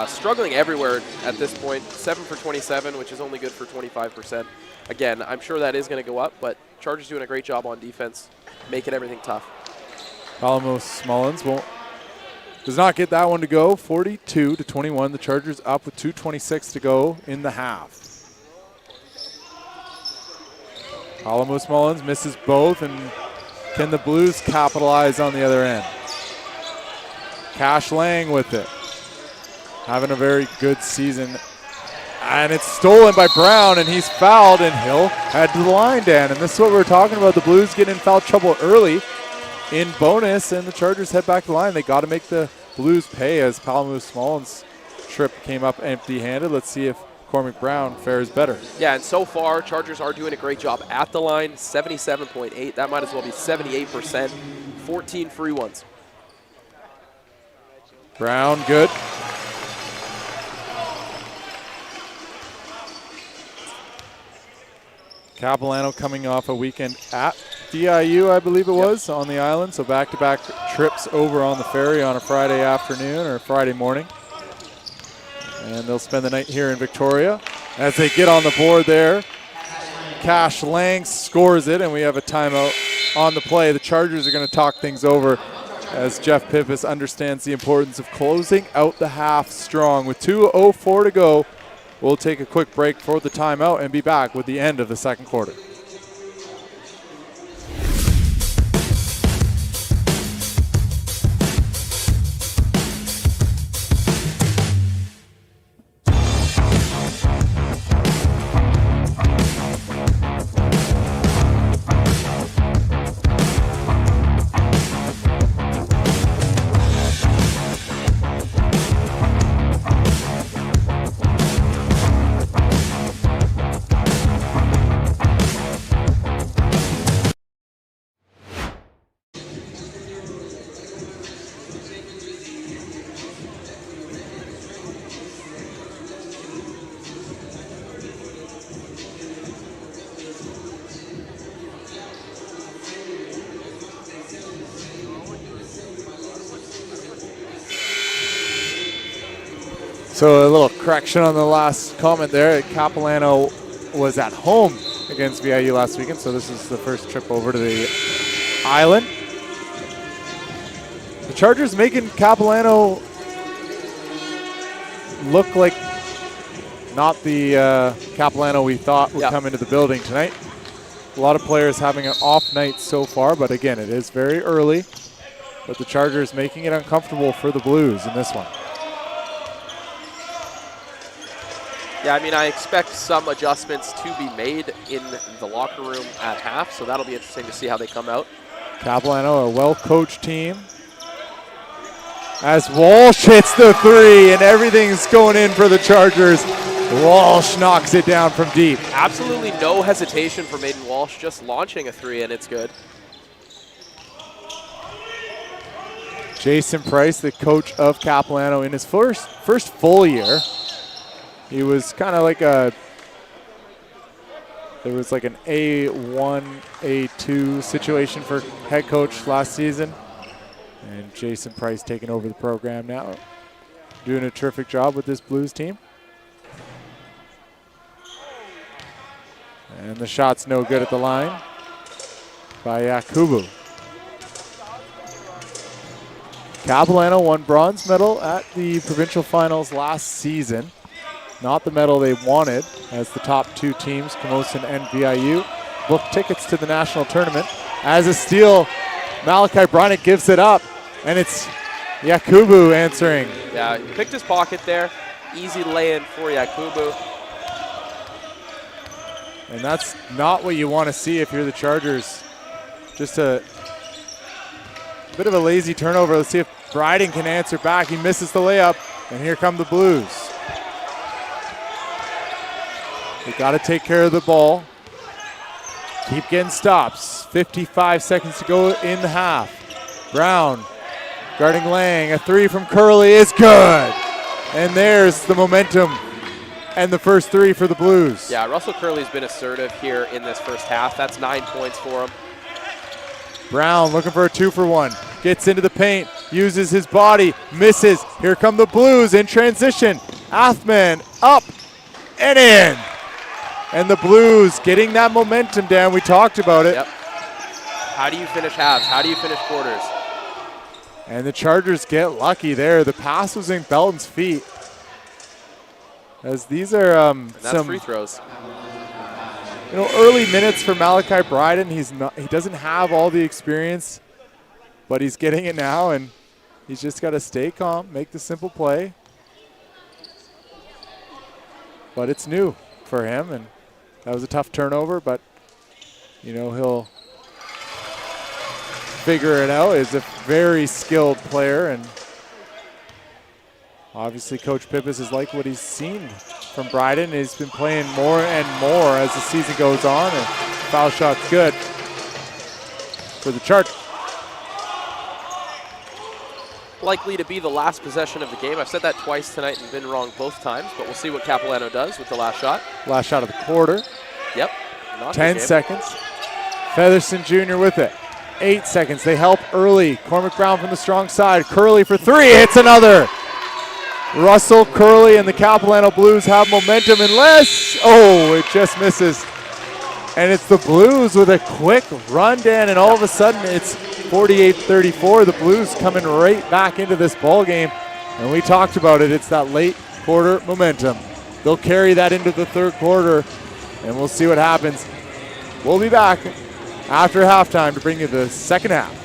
Struggling everywhere at this point. 7 for 27, which is only good for 25%. Again, I'm sure that is going to go up, but Chargers doing a great job on defense, making everything tough. Palamus Mullins does not get that one to go. 42-21. The Chargers up with 2:26 to go in the half. Palamus Mullins misses both, and can the Blues capitalize on the other end? Cash Lang with it. Having a very good season. And it's stolen by Brown, and he's fouled, and he'll head to the line, Dan. And this is what we're talking about. The Blues get in foul trouble early in bonus, and the Chargers head back to the line. They got to make the Blues pay as Palamus Mullins' trip came up empty-handed. Let's see if Cormac Brown fares better. Yeah, and so far, Chargers are doing a great job at the line. 77.8. That might as well be 78%. 14 free ones. Brown, good. Capilano coming off a weekend at DIU, I believe it was, on the island. So back-to-back trips over on the ferry on a Friday afternoon or Friday morning. And they'll spend the night here in Victoria. As they get on the board there, Cash Lang scores it, and we have a timeout on the play. The Chargers are going to talk things over as Jeff Pippis understands the importance of closing out the half strong. With 2:04 to go, we'll take a quick break for the timeout and be back with the end of the second quarter. So a little correction on the last comment there. Capilano was at home against VIU last weekend, so this is the first trip over to the island. The Chargers making Capilano look like not the Capilano we thought would come into the building tonight. A lot of players having an off night so far, but again, it is very early. But the Chargers making it uncomfortable for the Blues in this one. Yeah, I mean, I expect some adjustments to be made in the locker room at half, so that'll be interesting to see how they come out. Capilano, a well-coached team. As Walsh hits the three, and everything's going in for the Chargers. Walsh knocks it down from deep. Absolutely no hesitation for Maiden Walsh, just launching a three, and it's good. Jason Price, the coach of Capilano, in his first full year. He was kind of like there was like an A1, A2 situation for head coach last season. And Jason Price taking over the program now, doing a terrific job with this Blues team. And the shot's no good at the line by Yakubu. Capilano won bronze medal at the provincial finals last season. Not the medal they wanted, as the top two teams, Camosun and VIU, booked tickets to the national tournament. As a steal, Malachi Bryant gives it up, and it's Yakubu answering. Yeah, he picked his pocket there. Easy lay-in for Yakubu. And that's not what you want to see if you're the Chargers. Just a bit of a lazy turnover. Let's see if Bryden can answer back. He misses the layup, and here come the Blues. They got to take care of the ball. Keep getting stops. 55 seconds to go in the half. Brown guarding Lang. A three from Curley is good. And there's the momentum and the first three for the Blues. Yeah, Russell Curley's been assertive here in this first half. That's 9 points for him. Brown looking for a 2-for-1. Gets into the paint, uses his body, misses. Here come the Blues in transition. Athman up and in. And the Blues getting that momentum down. We talked about it. Yep. How do you finish halves? How do you finish quarters? And the Chargers get lucky there. The pass was in Belton's feet. As these are and that's some free throws. Early minutes for Malachi Bryden. He doesn't have all the experience, but he's getting it now, and he's just got to stay calm, make the simple play. But it's new for him, and that was a tough turnover, but he'll figure it out. He's a very skilled player, and obviously Coach Pippas has liked what he's seen from Bryden. He's been playing more and more as the season goes on, and foul shot's good for the Chargers. Likely to be the last possession of the game. I've said that twice tonight and been wrong both times, but we'll see what Capilano does with the last shot. Last shot of the quarter. Yep. 10 seconds. Featherson Jr. with it. 8 seconds. They help early. Cormac Brown from the strong side. Curley for three. Hits another. Russell Curley and the Capilano Blues have momentum unless, it just misses. And it's the Blues with a quick run down, and all of a sudden it's 48-34. The Blues coming right back into this ball game. And we talked about it. It's that late quarter momentum. They'll carry that into the third quarter, and we'll see what happens. We'll be back after halftime to bring you the second half.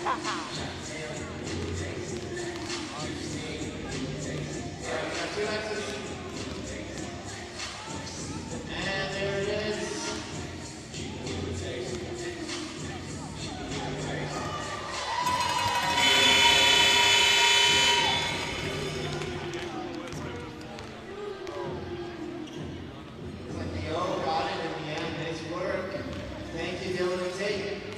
And there it is. Leo got it in the end. Nice work. Thank you, Dylan and Tate.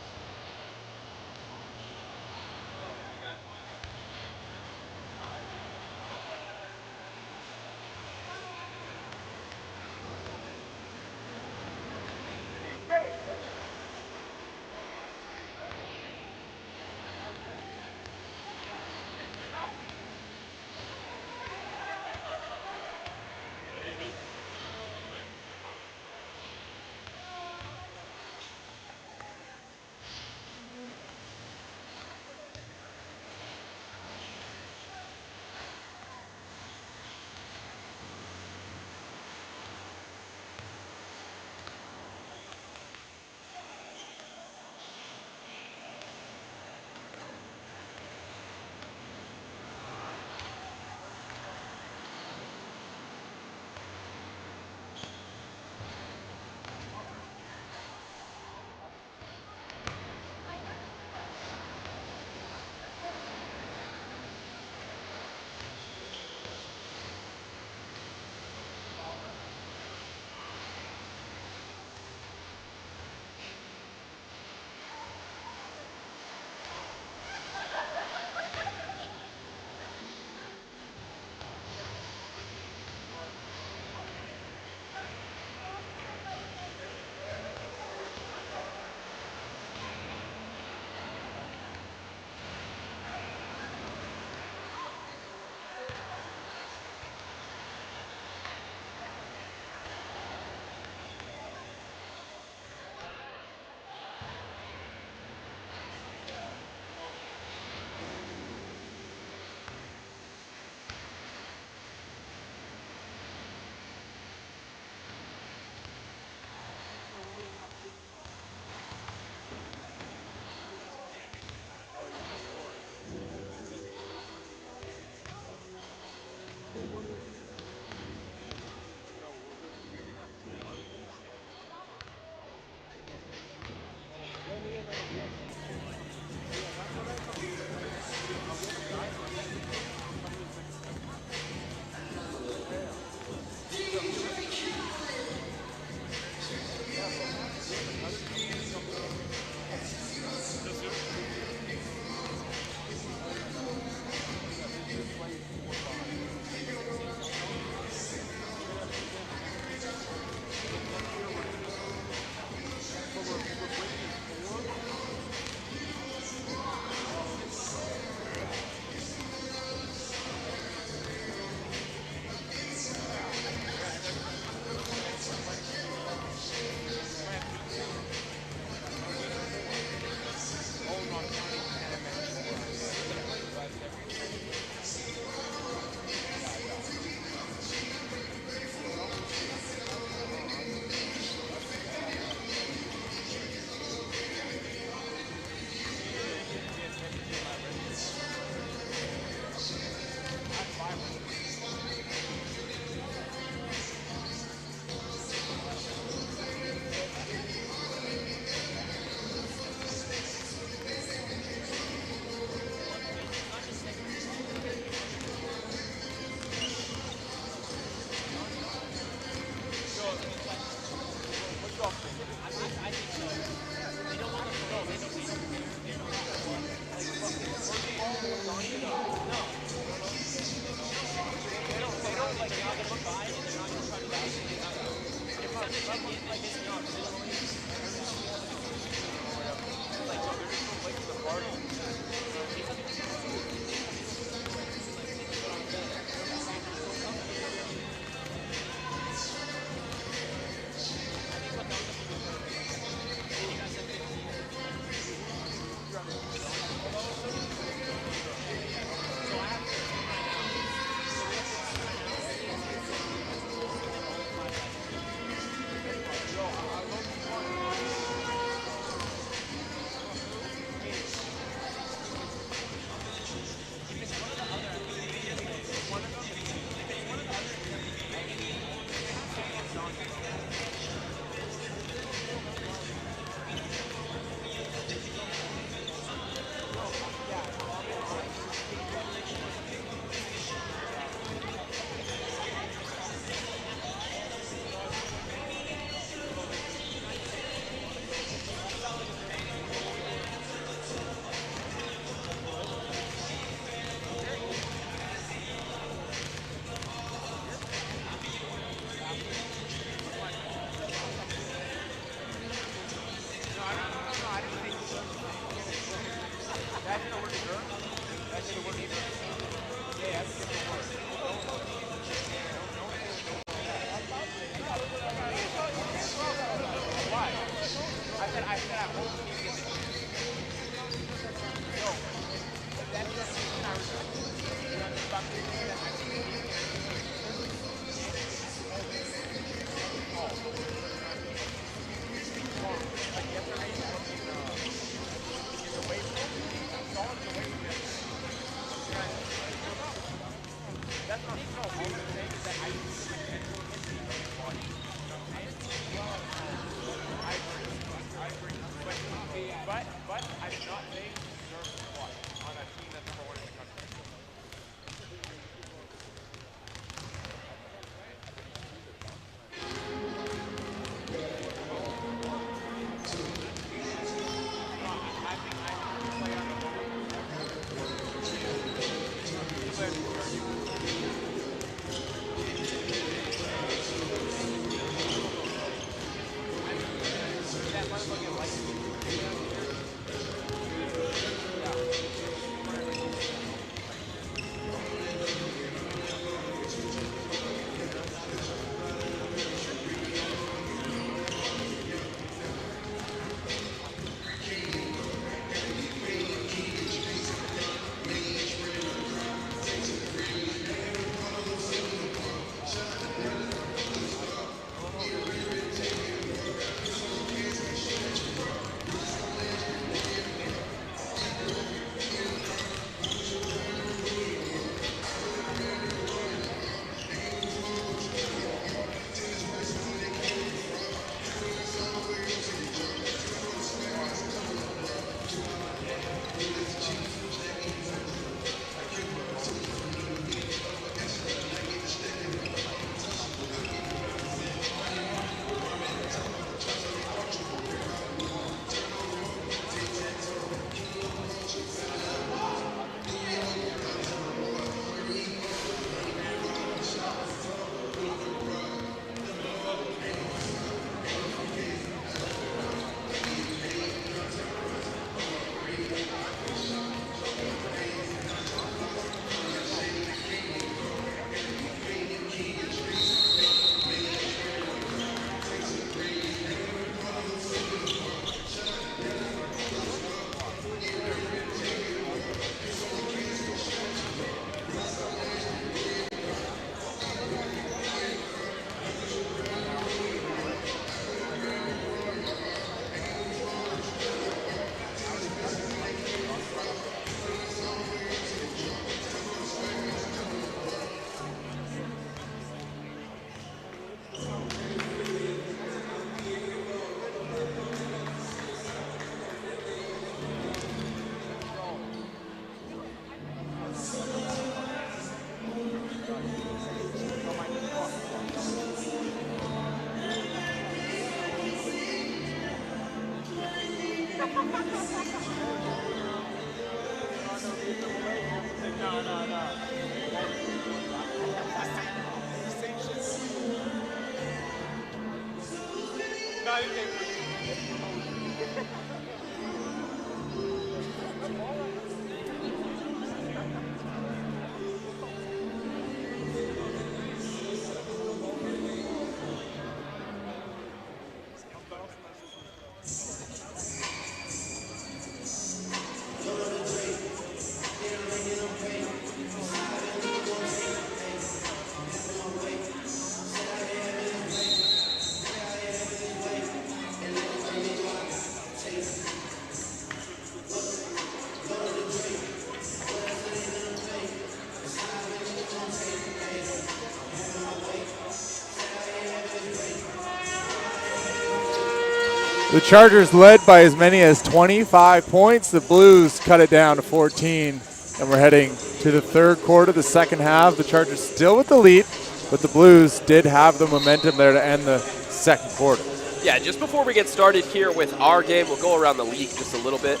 The Chargers led by as many as 25 points. The Blues cut it down to 14. And we're heading to the third quarter, the second half. The Chargers still with the lead, but the Blues did have the momentum there to end the second quarter. Yeah, just before we get started here with our game, we'll go around the league just a little bit.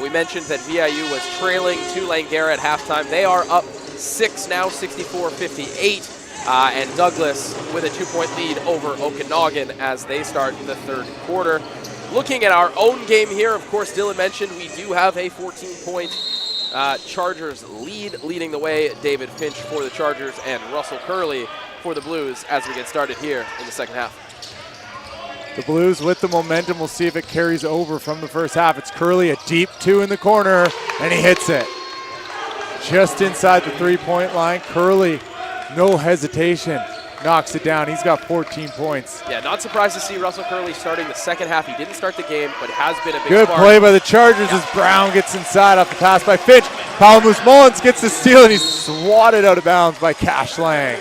We mentioned that VIU was trailing to Langara at halftime. They are up 6 now, 64-58. And Douglas with a 2-point lead over Okanagan as they start the third quarter. Looking at our own game here, of course, Dylan mentioned we do have a 14-point Chargers lead. Leading the way, David Finch for the Chargers and Russell Curley for the Blues as we get started here in the second half. The Blues with the momentum. We'll see if it carries over from the first half. It's Curley, a deep 2 in the corner, and he hits it. Just inside the 3-point line. Curley, no hesitation, knocks it down. He's got 14 points. Yeah, not surprised to see Russell Curley starting the second half. He didn't start the game, but has been a big Good spark. play by the Chargers as Brown gets inside off the pass by Finch. Palamus Mullins gets the steal, and he's swatted out of bounds by Cash Lang.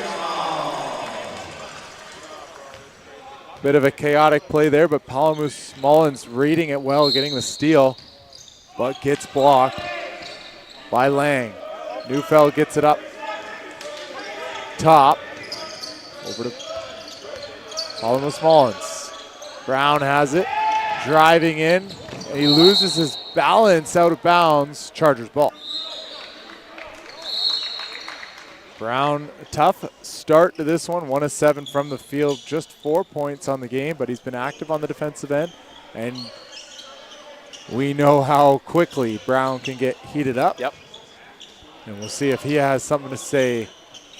Bit of a chaotic play there, but Palamus Mullins reading it well, getting the steal, but gets blocked by Lang. Neufeld gets it up top, over to Palamus Mullins. Brown has it, driving in, and he loses his balance out of bounds. Chargers ball. Brown, a tough start to this one, 1 of 7 from the field, just 4 points on the game, but he's been active on the defensive end, and we know how quickly Brown can get heated up. Yep. And we'll see if he has something to say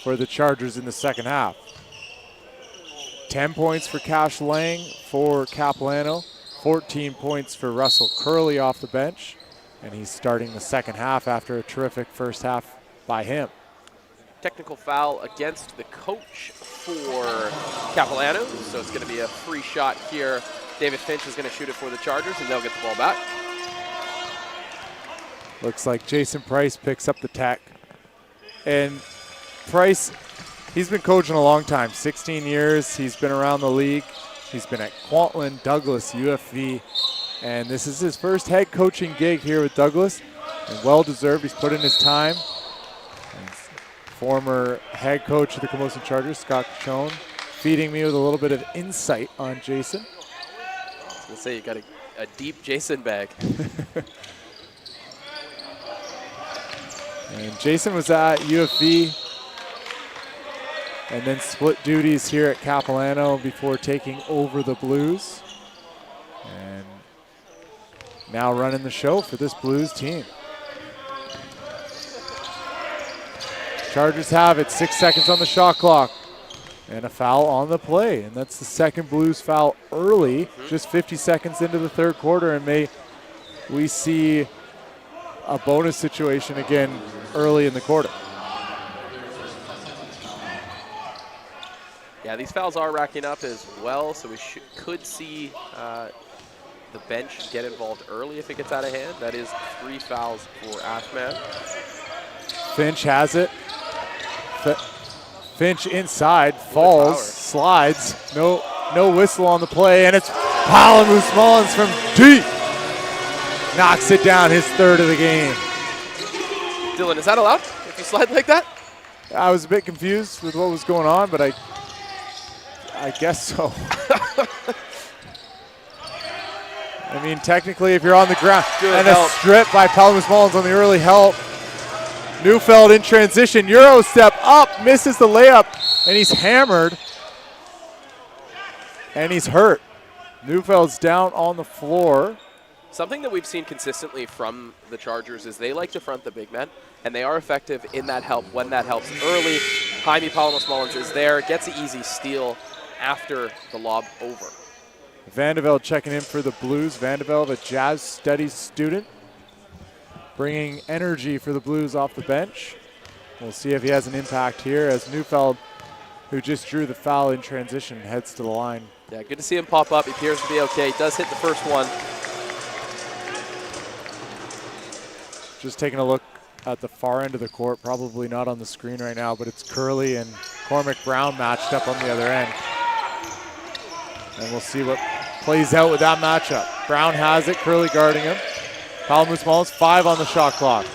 for the Chargers in the second half. 10 points for Cash Lang for Capilano, 14 points for Russell Curley off the bench, and he's starting the second half after a terrific first half by him. Technical foul against the coach for Capilano, so it's going to be a free shot here. David Finch is going to shoot it for the Chargers, and they'll get the ball back. Looks like Jason Price picks up the tech. And Price, he's been coaching a long time, 16 years. He's been around the league. He's been at Kwantlen, Douglas, UFV, and this is his first head coaching gig here with Douglas, and well-deserved. He's put in his time. And former head coach of the Camosun Chargers, Scott Cachone, feeding me with a little bit of insight on Jason. I was going to say, you got a deep Jason bag. And Jason was at UFV and then split duties here at Capilano before taking over the Blues. And now running the show for this Blues team. Chargers have it, 6 seconds on the shot clock. And a foul on the play. And that's the second Blues foul early, just 50 seconds into the third quarter. And may we see a bonus situation again early in the quarter. Yeah, these fouls are racking up as well, so we could see the bench get involved early if it gets out of hand. That is 3 fouls for Ashman. Finch has it. Finch inside, falls, slides. No whistle on the play, and it's Palamus Mullins from deep. Knocks it down, his third of the game. Dylan, is that allowed if you slide like that? I was a bit confused with what was going on, but I guess so. I mean, technically, if you're on the ground, and a strip by Palamus Mullins on the early help. Neufeld in transition, Euro step up, misses the layup, and he's hammered, and he's hurt. Neufeld's down on the floor. Something that we've seen consistently from the Chargers is they like to front the big men, and they are effective in that help when that helps early. Jaime Palamos-Mullins is there, gets an easy steal after the lob over. Vandevelde checking in for the Blues. Vandevelde, a jazz studies student, bringing energy for the Blues off the bench. We'll see if he has an impact here as Neufeld, who just drew the foul in transition, heads to the line. Yeah, good to see him pop up. He appears to be okay. He does hit the first one. Just taking a look at the far end of the court, probably not on the screen right now, but it's Curley and Cormac Brown matched up on the other end. And we'll see what plays out with that matchup. Brown has it, Curley guarding him. Palamos-Mullins, 5 on the shot clock.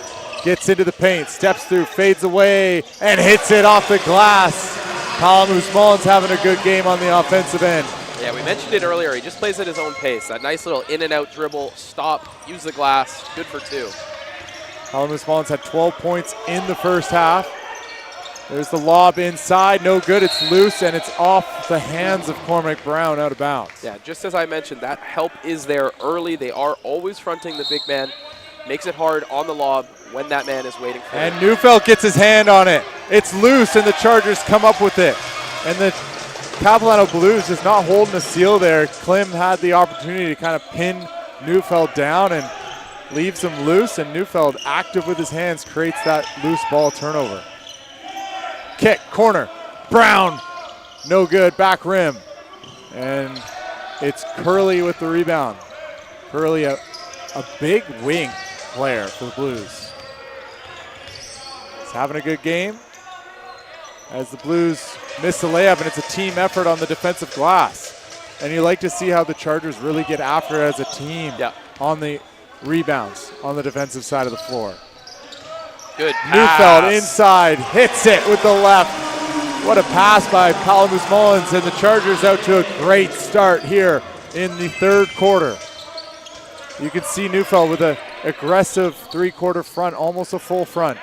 Gets into the paint, steps through, fades away, and hits it off the glass. Palamos-Mullins having a good game on the offensive end. Yeah, we mentioned it earlier. He just plays at his own pace. That nice little in and out dribble, stop, use the glass, good for 2. Palamos-Mullins had 12 points in the first half. There's the lob inside, no good. It's loose and it's off the hands of Cormac Brown, out of bounds. Yeah, just as I mentioned, that help is there early. They are always fronting the big man. Makes it hard on the lob when that man is waiting for it. And Neufeld gets his hand on it. It's loose and the Chargers come up with it. And the Capilano Blues is not holding a seal there. Klim had the opportunity to kind of pin Neufeld down and leaves him loose, and Neufeld, active with his hands, creates that loose ball turnover. Kick, corner, Brown, no good, back rim. And it's Curley with the rebound. Curley, a big wing player for the Blues. He's having a good game as the Blues miss the layup, and it's a team effort on the defensive glass. And you like to see how the Chargers really get after it as a team on the rebounds on the defensive side of the floor. Good Neufeld pass. inside, hits it with the left. What a pass by Palamos-Mullins, and the Chargers out to a great start here in the third quarter. You can see Neufeld with an aggressive three-quarter front, almost a full front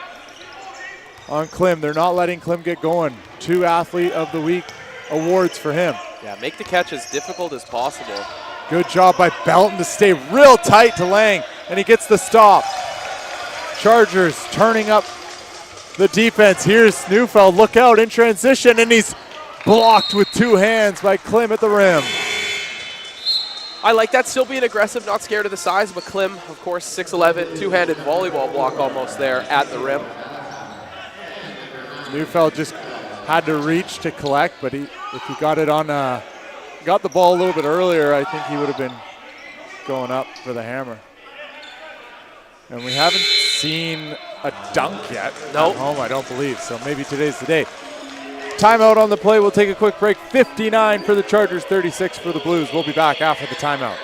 on Klim. They're not letting Klim get going. 2 Athlete of the Week awards for him. Yeah, make the catch as difficult as possible. Good job by Belton to stay real tight to Lang, and he gets the stop. Chargers turning up the defense. Here's Neufeld, look out in transition, and he's blocked with 2 hands by Klim at the rim. I like that, still being aggressive, not scared of the size, but Klim, of course, 6'11", two-handed volleyball block almost there at the rim. Neufeld just had to reach to collect, but if he got it on, got the ball a little bit earlier, I think he would have been going up for the hammer. And we haven't seen a dunk yet at home, I don't believe, so maybe today's the day. Timeout on the play. We'll take a quick break. 59 for the Chargers, 36 for the Blues. We'll be back after the timeout.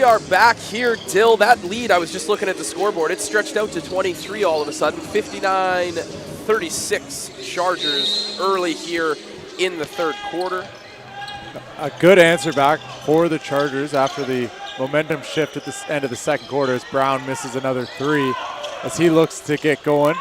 Are back here, Dill. That lead, I was just looking at the scoreboard, it stretched out to 23 all of a sudden. 59-36 Chargers early here in the third quarter. A good answer back for the Chargers after the momentum shift at the end of the second quarter as Brown misses another 3 as he looks to get going.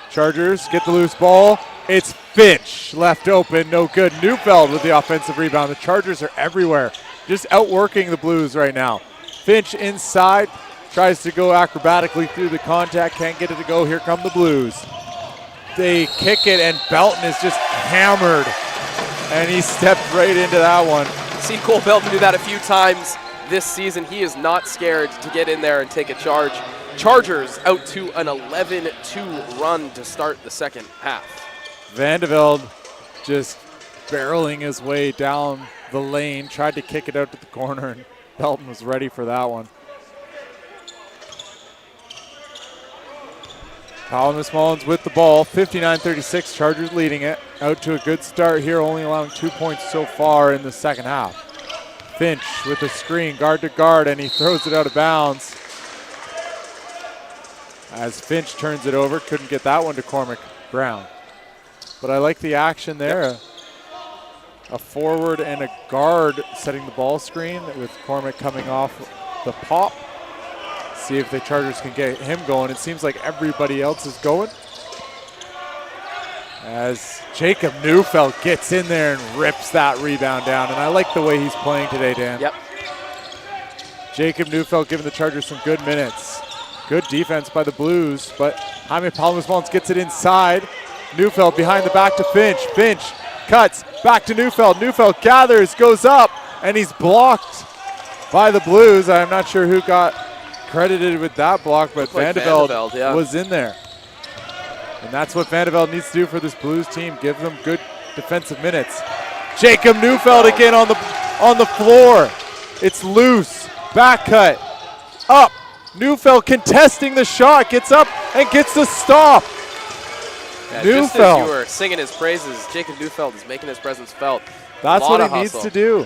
Chargers get the loose ball. It's Finch left open, no good. Neufeld with the offensive rebound. The Chargers are everywhere, just outworking the Blues right now. Finch inside, tries to go acrobatically through the contact, can't get it to go. Here come the Blues. They kick it, and Belton is just hammered, and he stepped right into that one. Seen Cole Belton do that a few times this season. He is not scared to get in there and take a charge. Chargers out to an 11-2 run to start the second half. Vandeveld just barreling his way down the lane, tried to kick it out to the corner, and Belton was ready for that one. Palamas Mullins with the ball, 59-36, Chargers leading it. Out to a good start here, only allowing 2 points so far in the second half. Finch with a screen, guard to guard, and he throws it out of bounds. As Finch turns it over, couldn't get that one to Cormac Brown. But I like the action there. Yep. A forward and a guard setting the ball screen with Cormac coming off the pop. See if the Chargers can get him going. It seems like everybody else is going. As Jacob Neufeld gets in there and rips that rebound down. And I like the way he's playing today, Dan. Yep. Jacob Neufeld giving the Chargers some good minutes. Good defense by the Blues, but Jaime Palamas Mullins gets it inside. Neufeld behind the back to Finch. Finch cuts back to Neufeld. Neufeld gathers, goes up, and he's blocked by the Blues. I'm not sure who got credited with that block, but Vandeveld was in there. And that's what Vandeveld needs to do for this Blues team, give them good defensive minutes. Jacob Neufeld again on the floor. It's loose, back cut, up. Neufeld contesting the shot, gets up and gets the stop. Yeah, just as you were singing his praises, Jacob Neufeld is making his presence felt. That's what he needs to do.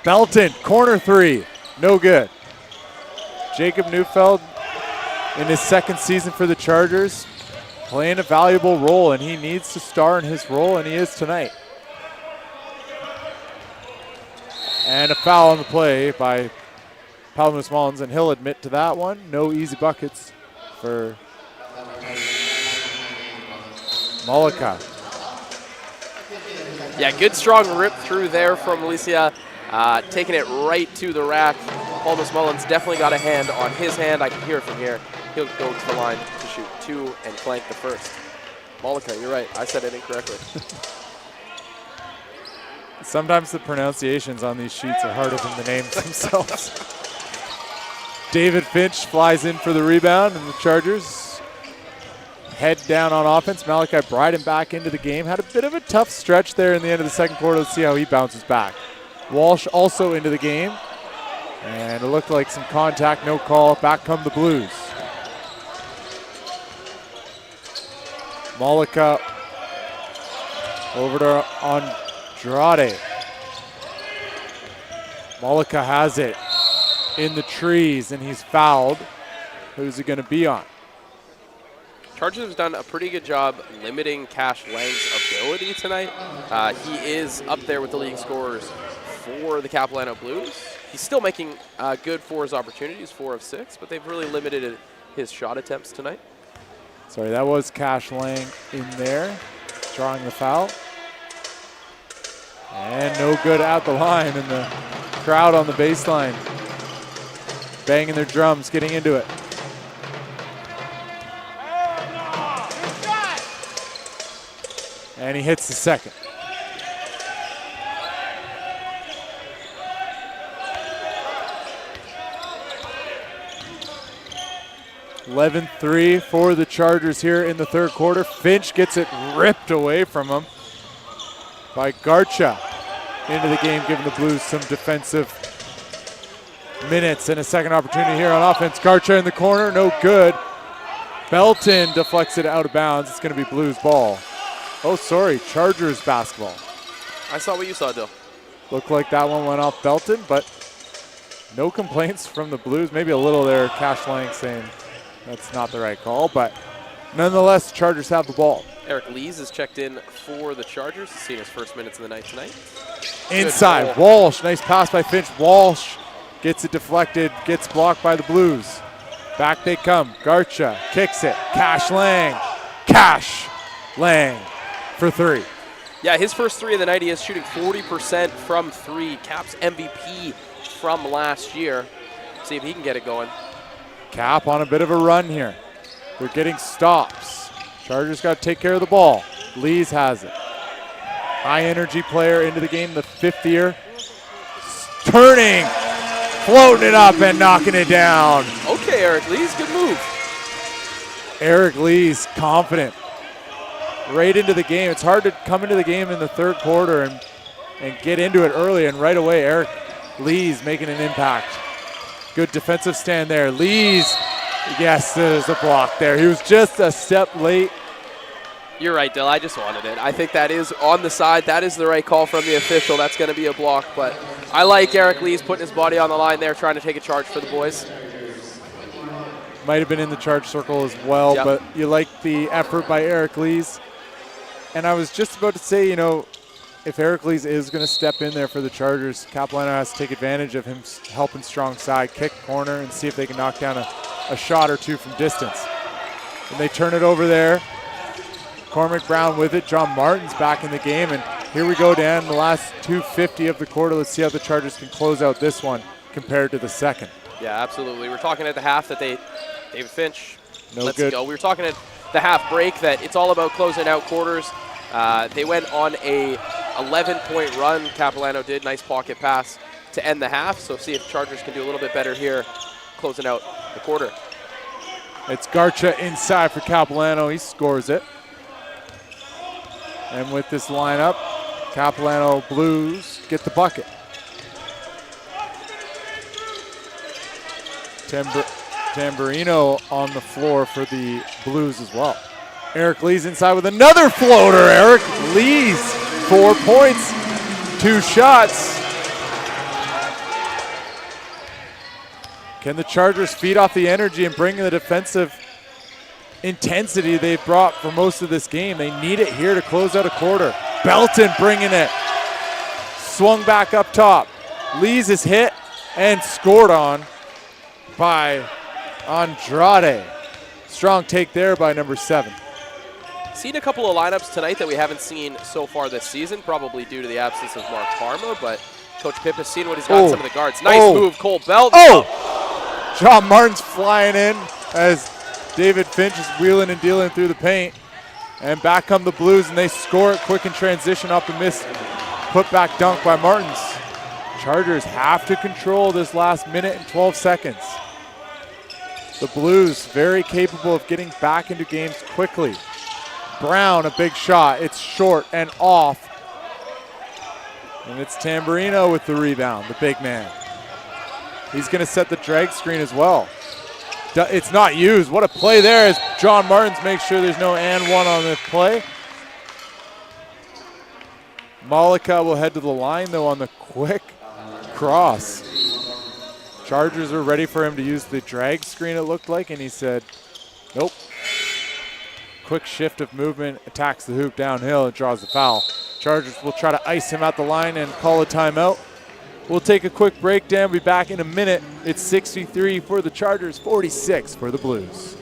Belton, corner three, no good. Jacob Neufeld in his second season for the Chargers, playing a valuable role, and he needs to star in his role, and he is tonight. And a foul on the play by Palamas Mullins, and he'll admit to that one. No easy buckets for Malika. Yeah, good strong rip through there from Alicia, taking it right to the rack. Palamas Mullins definitely got a hand on his hand. I can hear it from here. He'll go to the line to shoot two and flank the first. Malika, you're right. I said it incorrectly. Sometimes the pronunciations on these sheets are harder than the names themselves. David Finch flies in for the rebound, and the Chargers head down on offense. Malachi Bryden back into the game. Had a bit of a tough stretch there in the end of the second quarter. Let's see how he bounces back. Walsh also into the game. And it looked like some contact, no call. Back come the Blues. Malika over to Andrade. Malika has it in the trees, and he's fouled. Who's it going to be on? Chargers have done a pretty good job limiting Cash Lang's ability tonight. He is up there with the leading scorers for the Capilano Blues. He's still making good for his opportunities, 4 of 6, but they've really limited his shot attempts tonight. Sorry, that was Cash Lang in there, drawing the foul. And no good at the line, and the crowd on the baseline banging their drums, getting into it. And he hits the second. (11-3) for the Chargers here in the third quarter. Finch gets it ripped away from him by Garcha into the game, giving the Blues some defensive minutes and a second opportunity here on offense. Garcha in the corner, no good. Belton deflects it out of bounds. It's going to be Blues ball. Oh, sorry, Chargers basketball. I saw what you saw, Dill. Looked like that one went off Belton, but no complaints from the Blues. Maybe a little there, Cash Lang saying that's not the right call, but nonetheless, Chargers have the ball. Eric Lees is checked in for the Chargers. He's seen his first minutes of the night tonight. Inside, Walsh, nice pass by Finch. Walsh gets it deflected, gets blocked by the Blues. Back they come, Garcha kicks it, Cash Lang for three. Yeah, his first three of the night, he is shooting 40% from three. Cap's MVP from last year. See if he can get it going. Cap on a bit of a run here. They're getting stops. Chargers got to take care of the ball. Lees has it. High energy player into the game, the fifth year. Turning, floating it up and knocking it down. Okay, Okay, Eric Lees, good move. Eric Lee's confident right into the game. It's hard to come into the game in the third quarter and get into it early, and right away Eric Lee's making an impact. Good defensive stand there. Lees, yes, there's a block there. He was just a step late. You're right, Dill. I just wanted it. I think that is on the side. That is the right call from the official. That's going to be a block, but I like Eric Lees putting his body on the line there, trying to take a charge for the boys. Might have been in the charge circle as well, Yep. but you like the effort by Eric Lees. And I was just about to say, you know, if Eric Lees is going to step in there for the Chargers, Capilano has to take advantage of him helping strong side, kick corner, and see if they can knock down a shot or two from distance. And they turn it over there. Cormac Brown with it. John Martin's back in the game. And here we go, Dan, the last 2:50 of the quarter. Let's see how the Chargers can close out this one compared to the second. Yeah, absolutely. We were talking at the half that David Finch, No good. go. We were talking at the half break that it's all about closing out quarters. They went on a 11-point run. Capilano did. Nice pocket pass to end the half. So see if Chargers can do a little bit better here, closing out the quarter. It's Garcha inside for Capilano. He scores it. And with this lineup, Capilano Blues get the bucket. Tamburino on the floor for the Blues as well. Eric Lees inside with another floater. Eric Lees, 4 points, 2 shots. Can the Chargers feed off the energy and bring the defensive intensity they've brought for most of this game? They need it here to close out a quarter. Belton bringing it. Swung back up top. Lees is hit and scored on by Andrade. Strong take there by number 7. Seen a couple of lineups tonight that we haven't seen so far this season, probably due to the absence of Mark Parma, but Coach Pip has seen what he's got in some of the guards. Nice move, Cole Belt. John Martin's flying in as David Finch is wheeling and dealing through the paint. And back come the Blues, and they score it quick in transition off the missed put-back dunk by Martins. Chargers have to control this last minute and 12 seconds. The Blues very capable of getting back into games quickly. Brown, a big shot. It's short and off. And it's Tamburino with the rebound, the big man. He's going to set the drag screen as well. It's not used. What a play there as John Martins makes sure there's no and one on this play. Malika will head to the line, though, on the quick cross. Chargers are ready for him to use the drag screen, it looked like, and he said, nope. Quick shift of movement, attacks the hoop downhill and draws the foul. Chargers will try to ice him at the line and call a timeout. We'll take a quick break, Dan. We'll be back in a minute. It's 63 for the Chargers, 46 for the Blues.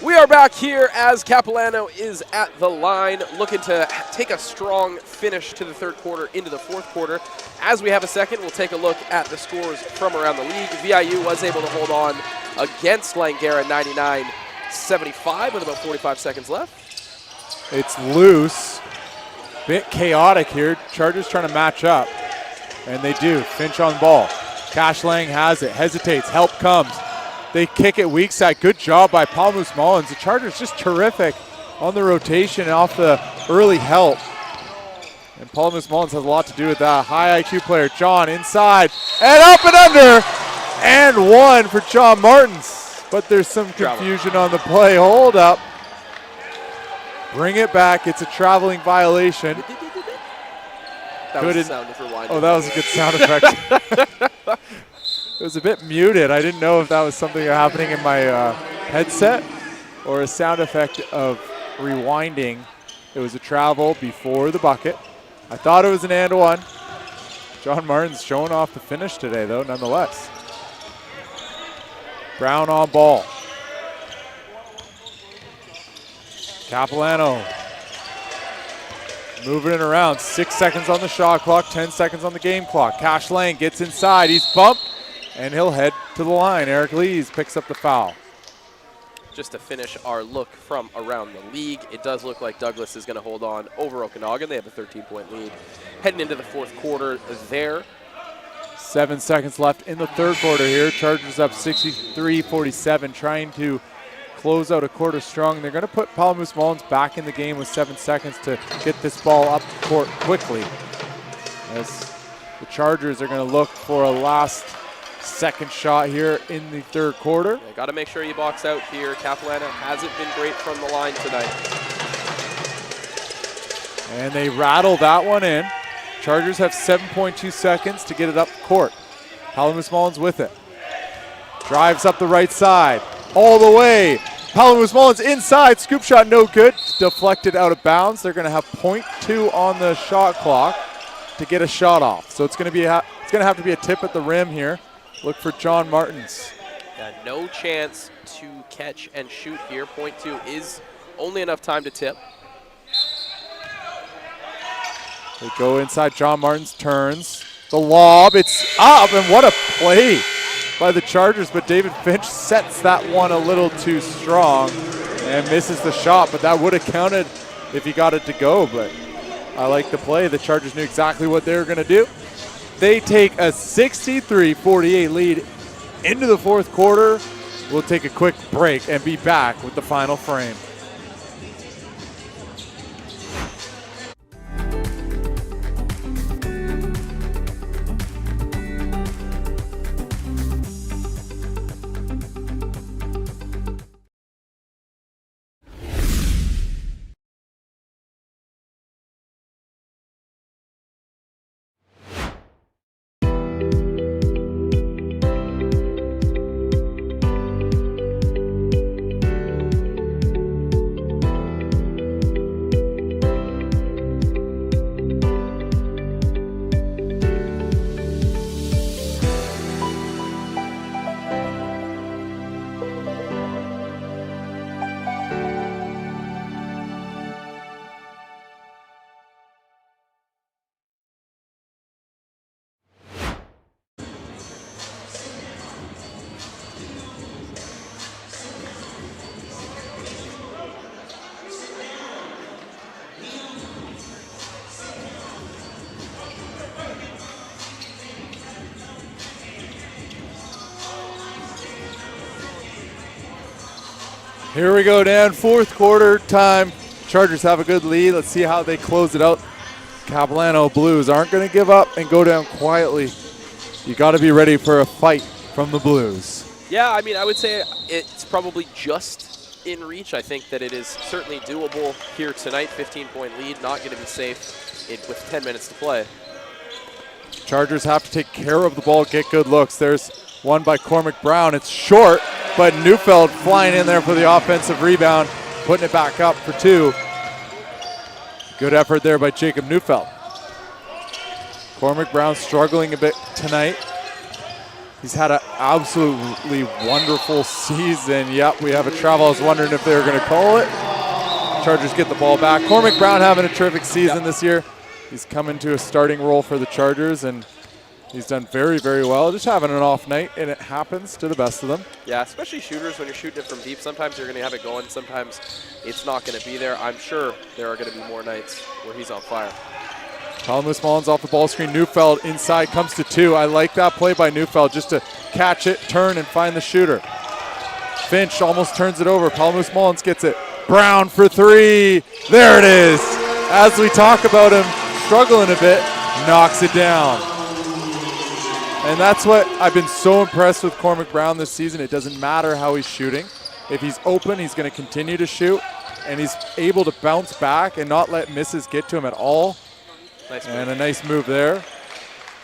We are back here as Capilano is at the line, looking to take a strong finish to the third quarter into the fourth quarter. As we have a second, we'll take a look at the scores from around the league. VIU was able to hold on against Langara 99-75 with about 45 seconds left. It's loose, bit chaotic here. Chargers trying to match up, and they do. Finch on ball. Cash Lang has it, hesitates, help comes. They kick it weak side. Good job by Palmus Mullins. The Chargers just terrific on the rotation and off the early help. And Palamus Mullins has a lot to do with that. High IQ player, John, inside, and up and under, and one for John Martins. But there's some confusion on the play. Hold up. Bring it back. It's a traveling violation. That was the sound of rewinding. Oh, that was a good sound effect. It was a bit muted. I didn't know if that was something happening in my headset or a sound effect of rewinding. It was a travel before the bucket. I thought it was an and one. John Martin's showing off the finish today, though, nonetheless. Brown on ball. Capilano moving it around. 6 seconds on the shot clock, 10 seconds on the game clock. Cash Lang gets inside. He's bumped, and he'll head to the line. Eric Lees picks up the foul. Just to finish our look from around the league, it does look like Douglas is going to hold on over Okanagan. They have a 13-point lead heading into the fourth quarter there. 7 seconds left in the third quarter here. Chargers up 63-47, trying to close out a quarter strong. They're going to put Palamus Mullins back in the game with 7 seconds to get this ball up court quickly. As the Chargers are going to look for a last second shot here in the third quarter. Yeah, got to make sure you box out here. Capilano hasn't been great from the line tonight. And they rattle that one in. Chargers have 7.2 seconds to get it up court. Palamus Mullins with it. Drives up the right side. All the way. Palamus Mullins inside. Scoop shot no good. Deflected out of bounds. They're going to have 0.2 on the shot clock to get a shot off. So it's going to have to be a tip at the rim here. Look for John Martins. Yeah, no chance to catch and shoot here. 0.2 is only enough time to tip. They go inside. John Martins turns. The lob. It's up. And what a play by the Chargers. But David Finch sets that one a little too strong and misses the shot. But that would have counted if he got it to go. But I like the play. The Chargers knew exactly what they were going to do. They take a 63-48 lead into the fourth quarter. We'll take a quick break and be back with the final frame. Here we go, Dan. Fourth quarter time. Chargers have a good lead. Let's see how they close it out. Capilano Blues aren't going to give up and go down quietly. You got to be ready for a fight from the Blues. Yeah, I mean, I would say it's probably just in reach. I think that it is certainly doable here tonight. 15-point lead, not going to be safe with 10 minutes to play. Chargers have to take care of the ball, get good looks. There's one by Cormac Brown. It's short, but Neufeld flying in there for the offensive rebound, putting it back up for two. Good effort there by Jacob Neufeld. Cormac Brown struggling a bit tonight. He's had an absolutely wonderful season. Yep, we have a travel. I was wondering if they were going to call it. Chargers get the ball back. Cormac Brown having a terrific season this year. He's come into a starting role for the Chargers, and he's done very, very well. Just having an off night, and it happens to the best of them. Yeah, especially shooters when you're shooting it from deep. Sometimes you're going to have it going. Sometimes it's not going to be there. I'm sure there are going to be more nights where he's on fire. Palamus Mullins off the ball screen. Neufeld inside, comes to two. I like that play by Neufeld, just to catch it, turn, and find the shooter. Finch almost turns it over. Palamus Mullins gets it. Brown for three. There it is. As we talk about him struggling a bit, knocks it down. And that's what I've been so impressed with Cormac Brown this season. It doesn't matter how he's shooting. If he's open, he's going to continue to shoot, and he's able to bounce back and not let misses get to him at all. Nice and move. A nice move there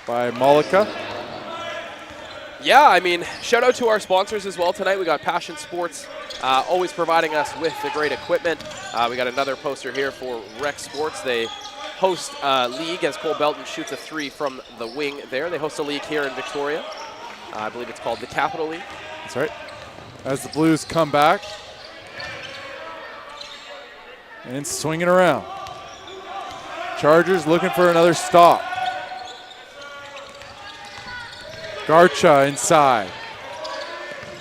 by Malika. Yeah, I mean, shout out to our sponsors as well tonight. We got Passion Sports, always providing us with the great equipment. We got another poster here for Rec Sports. They host a league as Cole Belton shoots a 3 from the wing there. They host a league here in Victoria. I believe it's called the Capital League. That's right. As the Blues come back and swing it around. Chargers looking for another stop. Garcha inside.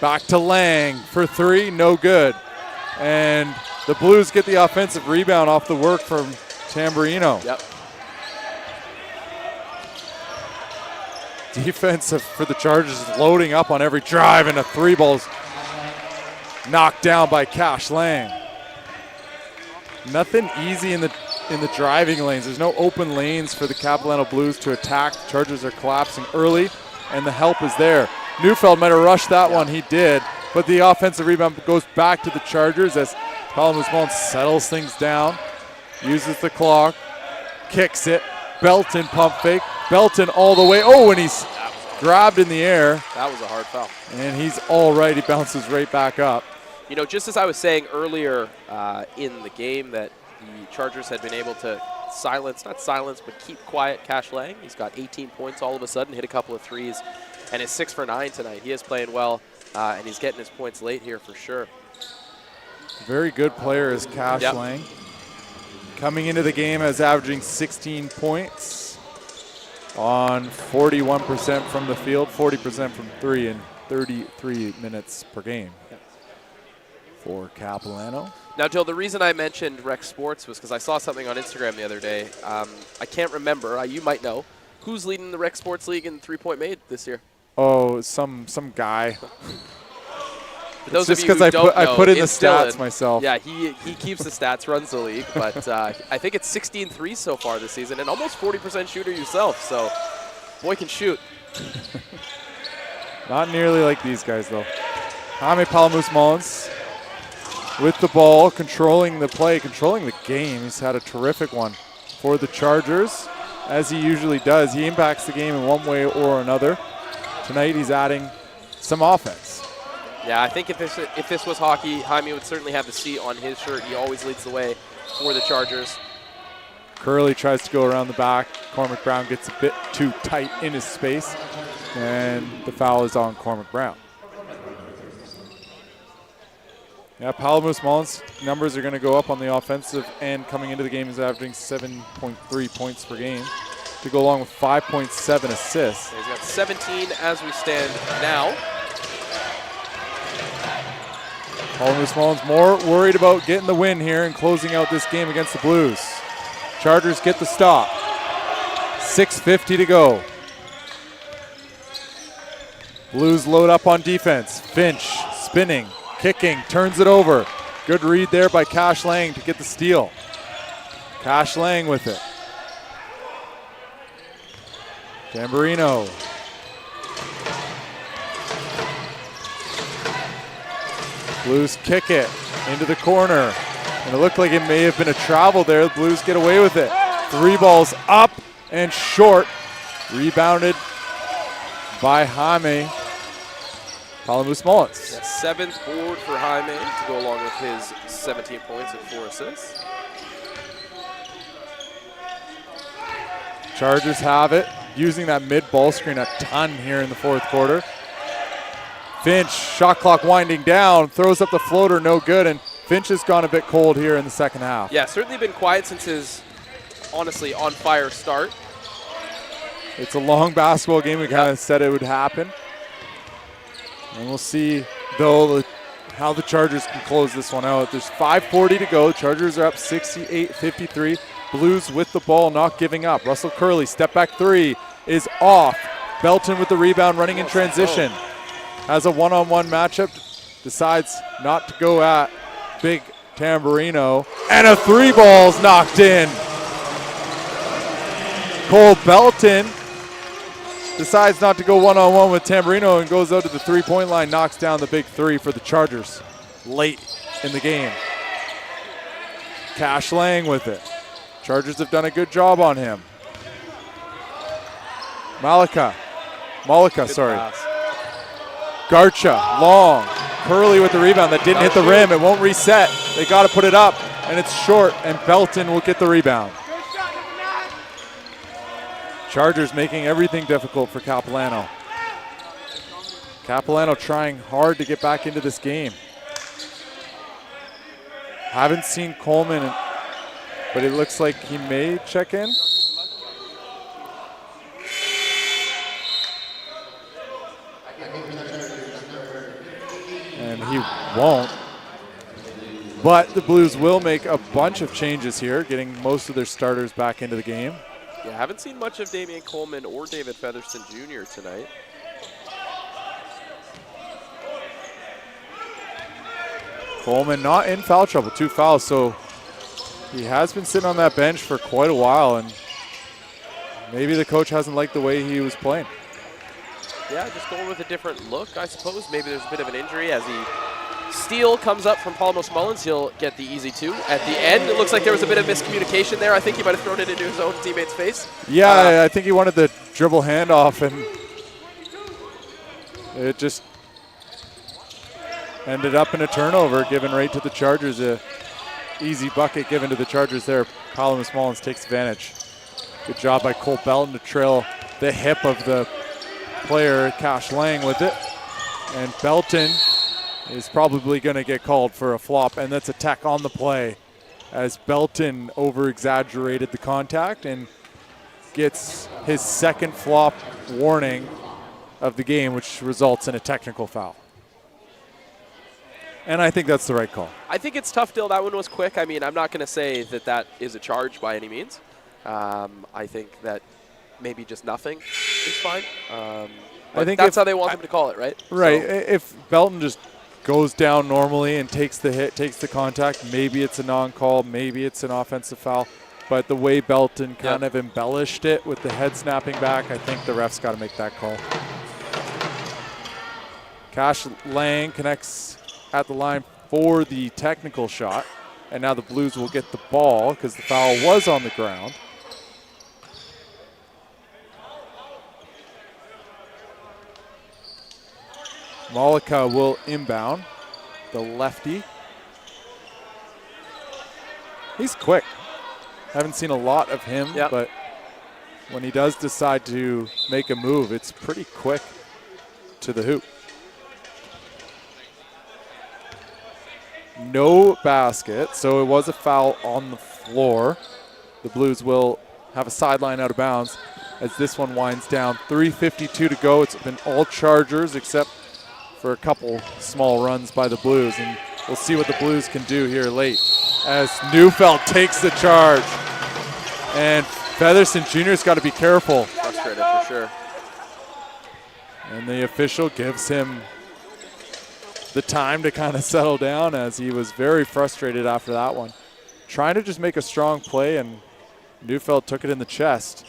Back to Lang for 3, no good. And the Blues get the offensive rebound off the work from Tamburino. Yep. Defense for the Chargers is loading up on every drive, and a 3-ball's knocked down by Cash Lang. Nothing easy in the driving lanes. There's no open lanes for the Capilano Blues to attack. The Chargers are collapsing early, and the help is there. Neufeld might have rushed that one. He did, but the offensive rebound goes back to the Chargers as Palamus settles things down, uses the clock, kicks it. Belton pump fake. Belton all the way. Oh, and he's grabbed in the air. That was a hard foul. And he's all right. He bounces right back up. You know, just as I was saying earlier in the game that the Chargers had been able to not silence, but keep quiet Cash Lang. He's got 18 points all of a sudden, hit a couple of threes, and is 6 for 9 tonight. He is playing well, and he's getting his points late here for sure. Very good player is Cash Lang. Coming into the game as averaging 16 points on 41% from the field, 40% from 3, and 33 minutes per game for Capilano. Now, Joe, the reason I mentioned Rec Sports was because I saw something on Instagram the other day. I can't remember. You might know. Who's leading the Rec Sports League in three-point made this year? Oh, some guy. For those just of you because who I put in the Dylan. stats myself. Yeah, he keeps the stats, runs the league, but I think it's 16 threes so far this season, and almost 40% shooter yourself, so boy can shoot. Not nearly like these guys, though. Jaime Palamus Mullins with the ball, controlling the play, controlling the game. He's had a terrific one for the Chargers, as he usually does. He impacts the game in one way or another. Tonight he's adding some offense. Yeah, I think if this was hockey, Jaime would certainly have the C on his shirt. He always leads the way for the Chargers. Curley tries to go around the back. Cormac Brown gets a bit too tight in his space, and the foul is on Cormac Brown. Yeah, Palamus Mullins' numbers are going to go up on the offensive end. Coming into the game, he's averaging 7.3 points per game to go along with 5.7 assists. He's got 17 as we stand now. Palamus Mullins more worried about getting the win here and closing out this game against the Blues. Chargers get the stop. 6:50 to go. Blues load up on defense. Finch spinning, kicking, turns it over. Good read there by Cash Lang to get the steal. Cash Lang with it. Tamburino. Blues kick it into the corner. And it looked like it may have been a travel there. The Blues get away with it. 3 balls up and short. Rebounded by Jaime Palamus Mullins. Yeah, 7th board for Jaime to go along with his 17 points and 4 assists. Chargers have it, using that mid-ball screen a ton here in the 4th quarter. Finch, shot clock winding down, throws up the floater, no good, and Finch has gone a bit cold here in the second half. Yeah, certainly been quiet since his, honestly, on-fire start. It's a long basketball game. We kind of said it would happen. And we'll see, though, how the Chargers can close this one out. There's 5:40 to go. Chargers are up 68-53. Blues with the ball, not giving up. Russell Curley, step back 3 is off. Belton with the rebound, running in transition. Has a one-on-one matchup, decides not to go at big Tamburino, and a 3 ball's knocked in. Cole Belton decides not to go one-on-one with Tamburino and goes out to the three-point line, knocks down the big three for the Chargers late in the game. Cash Lang with it. Chargers have done a good job on him. Malika, sorry. Garcha, long. Curley with the rebound that didn't hit the rim. It won't reset. They got to put it up, and it's short, and Belton will get the rebound. Chargers making everything difficult for Capilano. Capilano trying hard to get back into this game. Haven't seen Coleman, but it looks like he may check in. And he won't. But the Blues will make a bunch of changes here, getting most of their starters back into the game. Yeah, haven't seen much of Damian Coleman or David Featherston Jr. tonight. Coleman not in foul trouble, 2 fouls, so he has been sitting on that bench for quite a while, and maybe the coach hasn't liked the way he was playing. Yeah, just going with a different look, I suppose. Maybe there's a bit of an injury as he steal comes up from Palamos Mullins. He'll get the easy 2. At the end, it looks like there was a bit of miscommunication there. I think he might have thrown it into his own teammate's face. Yeah, I think he wanted the dribble handoff, and it just ended up in a turnover given right to the Chargers. A easy bucket given to the Chargers there. Palamos Mullins takes advantage. Good job by Cole Belton to trail the hip of the player, Cash Lang, with it. And Belton is probably going to get called for a flop, and that's a tech on the play as Belton over-exaggerated the contact and gets his second flop warning of the game, which results in a technical foul. And I think that's the right call. I think it's tough, Dill. That one was quick. I mean, I'm not going to say that that is a charge by any means. I think that maybe just nothing is fine. I think that's how they want them to call it, right? Right. So. If Belton just goes down normally and takes the hit, takes the contact, maybe it's a non-call, maybe it's an offensive foul. But the way Belton kind of embellished it with the head snapping back, I think the ref's got to make that call. Cash Lang connects at the line for the technical shot. And now the Blues will get the ball because the foul was on the ground. Malika will inbound, the lefty. He's quick. Haven't seen a lot of him, but when he does decide to make a move, it's pretty quick to the hoop. No basket, so it was a foul on the floor. The Blues will have a sideline out of bounds as this one winds down. 3:52 to go. It's been all Chargers except for a couple small runs by the Blues, and we'll see what the Blues can do here late as Neufeld takes the charge. And Featherston Jr.'s got to be careful. Frustrated for sure. And the official gives him the time to kind of settle down as he was very frustrated after that one. Trying to just make a strong play, and Neufeld took it in the chest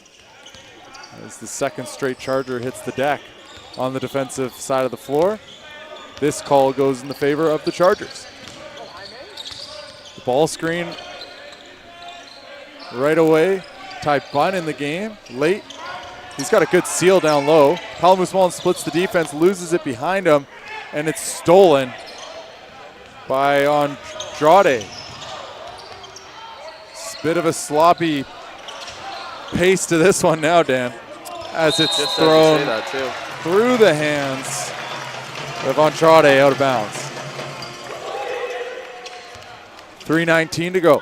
as the second straight Charger hits the deck on the defensive side of the floor. This call goes in the favor of the Chargers. The ball screen right away. Ty Bunn in the game, late. He's got a good seal down low. Palamos Mullins splits the defense, loses it behind him, and it's stolen by Andrade. It's a bit of a sloppy pace to this one now, Dan, as it's Just thrown as you say that too. through the hands of Andrade out of bounds. 3:19 to go.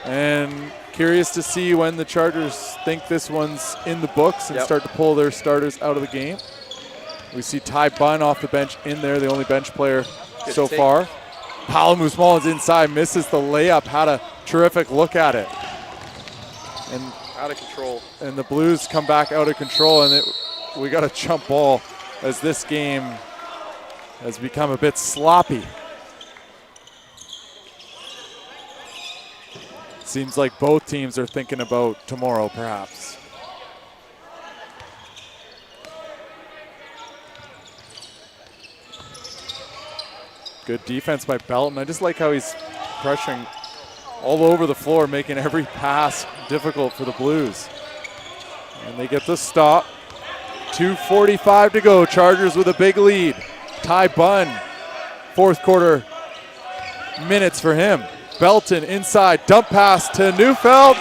And curious to see when the Chargers think this one's in the books and start to pull their starters out of the game. We see Ty Bunn off the bench in there, the only bench player so far. Palamos Mullins inside, misses the layup, had a terrific look at it. And out of control. And the Blues come back out of control, and we got a jump ball as this game has become a bit sloppy. Seems like both teams are thinking about tomorrow, perhaps. Good defense by Belton. I just like how he's pressuring all over the floor, making every pass difficult for the Blues. And they get the stop. 2:45 to go. Chargers with a big lead. Ty Bunn, fourth quarter minutes for him. Belton inside, dump pass to Neufeld.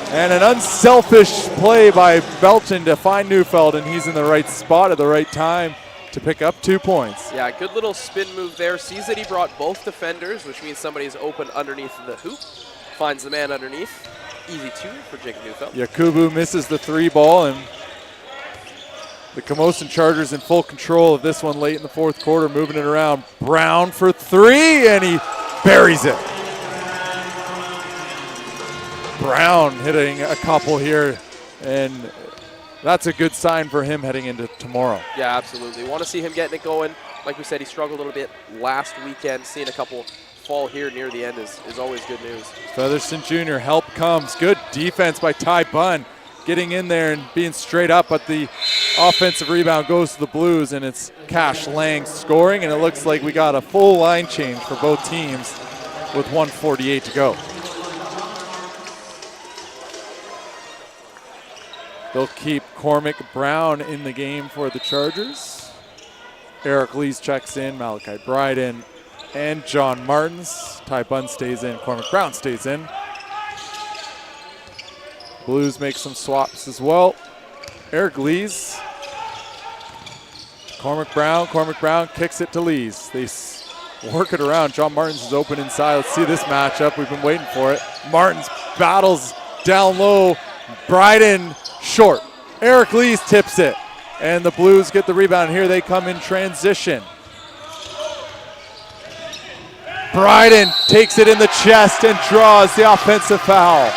And an unselfish play by Belton to find Neufeld, and he's in the right spot at the right time to pick up 2 points. Yeah, good little spin move there. Sees that he brought both defenders, which means somebody's open underneath the hoop. Finds the man underneath. Easy two for Jacob Neufeld. Yakubu misses the 3 ball, and the Camosun Chargers in full control of this one late in the fourth quarter, moving it around. Brown for 3, and he buries it. Brown hitting a couple here, and that's a good sign for him heading into tomorrow. Yeah, absolutely. Want to see him getting it going. Like we said, he struggled a little bit last weekend. Seeing a couple fall here near the end is always good news. Featherston Jr., help comes. Good defense by Ty Bunn, getting in there and being straight up, but the offensive rebound goes to the Blues, and it's Cash Lang scoring, and it looks like we got a full line change for both teams with 1:48 to go. They'll keep Cormac Brown in the game for the Chargers. Eric Lees checks in, Malachi Bryden, and John Martins. Ty Bunn stays in, Cormac Brown stays in. Blues make some swaps as well. Eric Lees. Cormac Brown kicks it to Lees. They work it around. John Martins is open inside. Let's see this matchup. We've been waiting for it. Martins battles down low. Bryden short. Eric Lees tips it. And the Blues get the rebound. Here they come in transition. Bryden takes it in the chest and draws the offensive foul.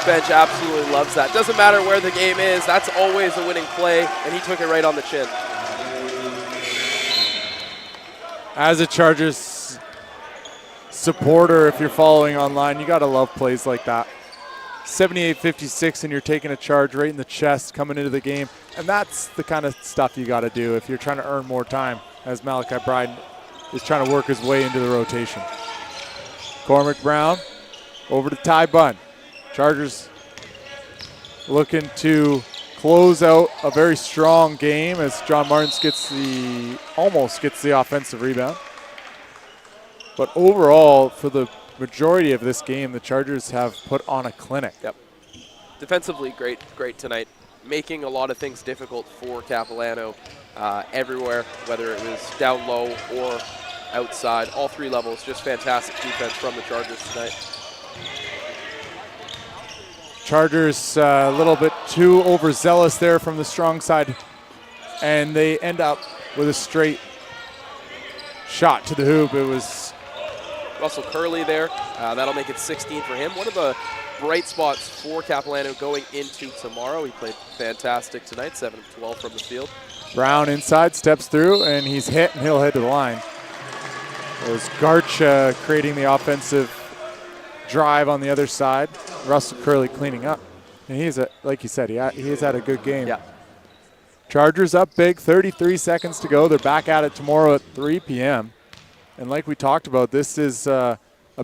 Bench absolutely loves that. Doesn't matter where the game is. That's always a winning play, and he took it right on the chin. As a Chargers supporter, if you're following online, you got to love plays like that. 78-56, and you're taking a charge right in the chest coming into the game. And that's the kind of stuff you got to do if you're trying to earn more time, as Malachi Bryden is trying to work his way into the rotation. Cormac Brown over to Ty Bunn. Chargers looking to close out a very strong game as John Martins almost gets the offensive rebound. But overall, for the majority of this game, the Chargers have put on a clinic. Yep. Defensively, great tonight. Making a lot of things difficult for Capilano everywhere, whether it was down low or outside. All 3 levels, just fantastic defense from the Chargers tonight. Chargers a little bit too overzealous there from the strong side, and they end up with a straight shot to the hoop. It was Russell Curley there. That'll make it 16 for him. One of the bright spots for Capilano going into tomorrow. He played fantastic tonight, 7 of 12 from the field. Brown inside, steps through, and he's hit, and he'll head to the line. It was Garcha creating the offensive drive on the other side. Russell Curley cleaning up. And he's, like you said, he has had a good game. Yeah. Chargers up big, 33 seconds to go. They're back at it tomorrow at 3 p.m. And like we talked about, this is a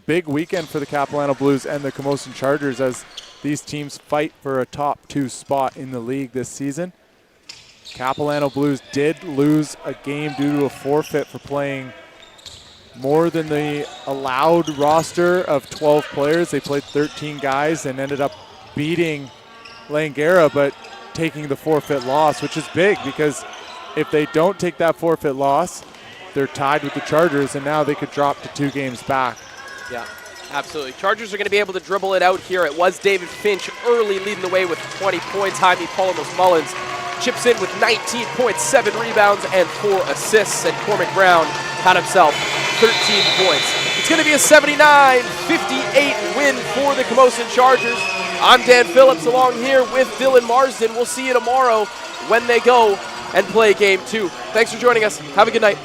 big weekend for the Capilano Blues and the Camosun Chargers as these teams fight for a top 2 spot in the league this season. Capilano Blues did lose a game due to a forfeit for playing more than the allowed roster of 12 players. They played 13 guys and ended up beating Langara, but taking the forfeit loss, which is big because if they don't take that forfeit loss, they're tied with the Chargers, and now they could drop to 2 games back. Yeah, absolutely. Chargers are going to be able to dribble it out here. It was David Finch early leading the way with 20 points. Jaime Palomos Mullins chips in with 19 points, 7 rebounds, and 4 assists. And Cormac Brown had himself 13 points. It's going to be a 79-58 win for the Camosun Chargers. I'm Dan Phillips along here with Dylan Marsden. We'll see you tomorrow when they go and play Game 2. Thanks for joining us. Have a good night.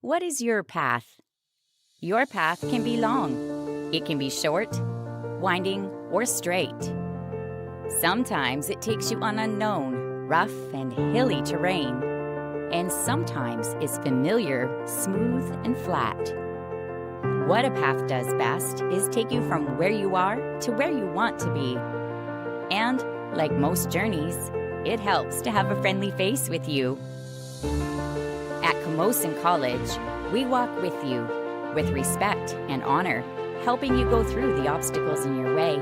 What is your path? Your path can be long. It can be short, winding, or straight. Sometimes it takes you on unknown, rough, and hilly terrain. And sometimes it's familiar, smooth, and flat. What a path does best is take you from where you are to where you want to be. And, like most journeys, it helps to have a friendly face with you. At Camosun College, we walk with you, with respect and honor, helping you go through the obstacles in your way,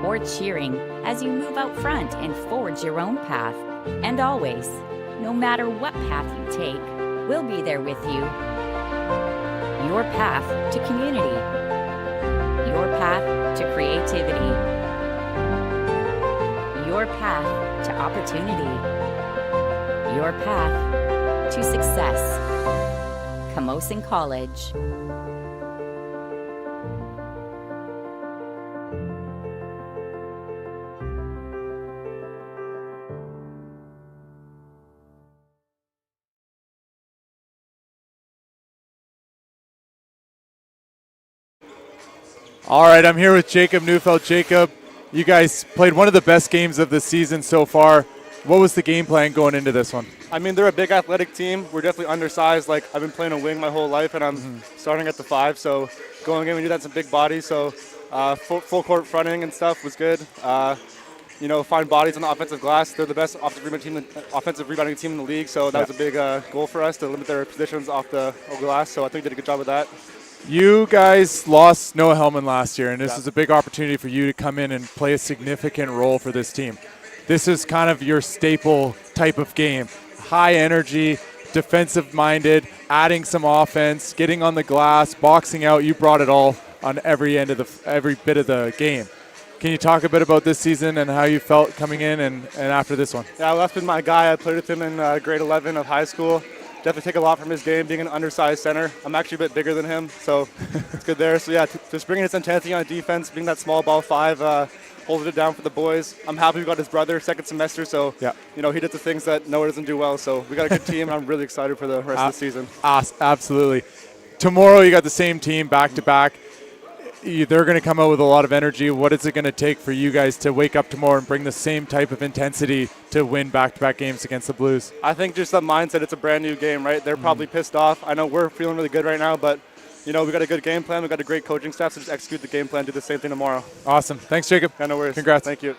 or cheering as you move out front and forge your own path. And always, no matter what path you take, we'll be there with you. Your path to community. Your path to creativity. Your path to opportunity. Your path to success. Camosun College. All right, I'm here with Jacob Neufeld. Jacob, you guys played one of the best games of the season so far. What was the game plan going into this one? I mean, they're a big athletic team. We're definitely undersized. Like, I've been playing a wing my whole life, and I'm starting at the 5. So going in, we do that some big bodies. So full court fronting and stuff was good. Find bodies on the offensive glass. They're the best offensive rebounding team in the league. So that was a big goal for us to limit their positions off the glass. So I think they did a good job with that. You guys lost Noah Hellman last year, and this is a big opportunity for you to come in and play a significant role for this team. This is kind of your staple type of game. High energy, defensive-minded, adding some offense, getting on the glass, boxing out. You brought it all on every bit of the game. Can you talk a bit about this season and how you felt coming in and after this one? Yeah, Lef's been my guy. I played with him in grade 11 of high school. Definitely take a lot from his game, being an undersized center. I'm actually a bit bigger than him, so it's good there. So yeah, just bringing his intensity on defense, being that small ball 5, holding it down for the boys. I'm happy we got his brother second semester, so he did the things that Noah doesn't do well. So we got a good team, and I'm really excited for the rest of the season. Absolutely. Tomorrow you got the same team back to back. They're going to come out with a lot of energy. What is it going to take for you guys to wake up tomorrow and bring the same type of intensity to win back-to-back games against the Blues? I think just that mindset, it's a brand new game, right? They're probably pissed off. I know we're feeling really good right now, but we got a good game plan. We got a great coaching staff, so just execute the game plan, do the same thing tomorrow. Awesome. Thanks, Jacob. Yeah, no worries. Congrats. Thank you.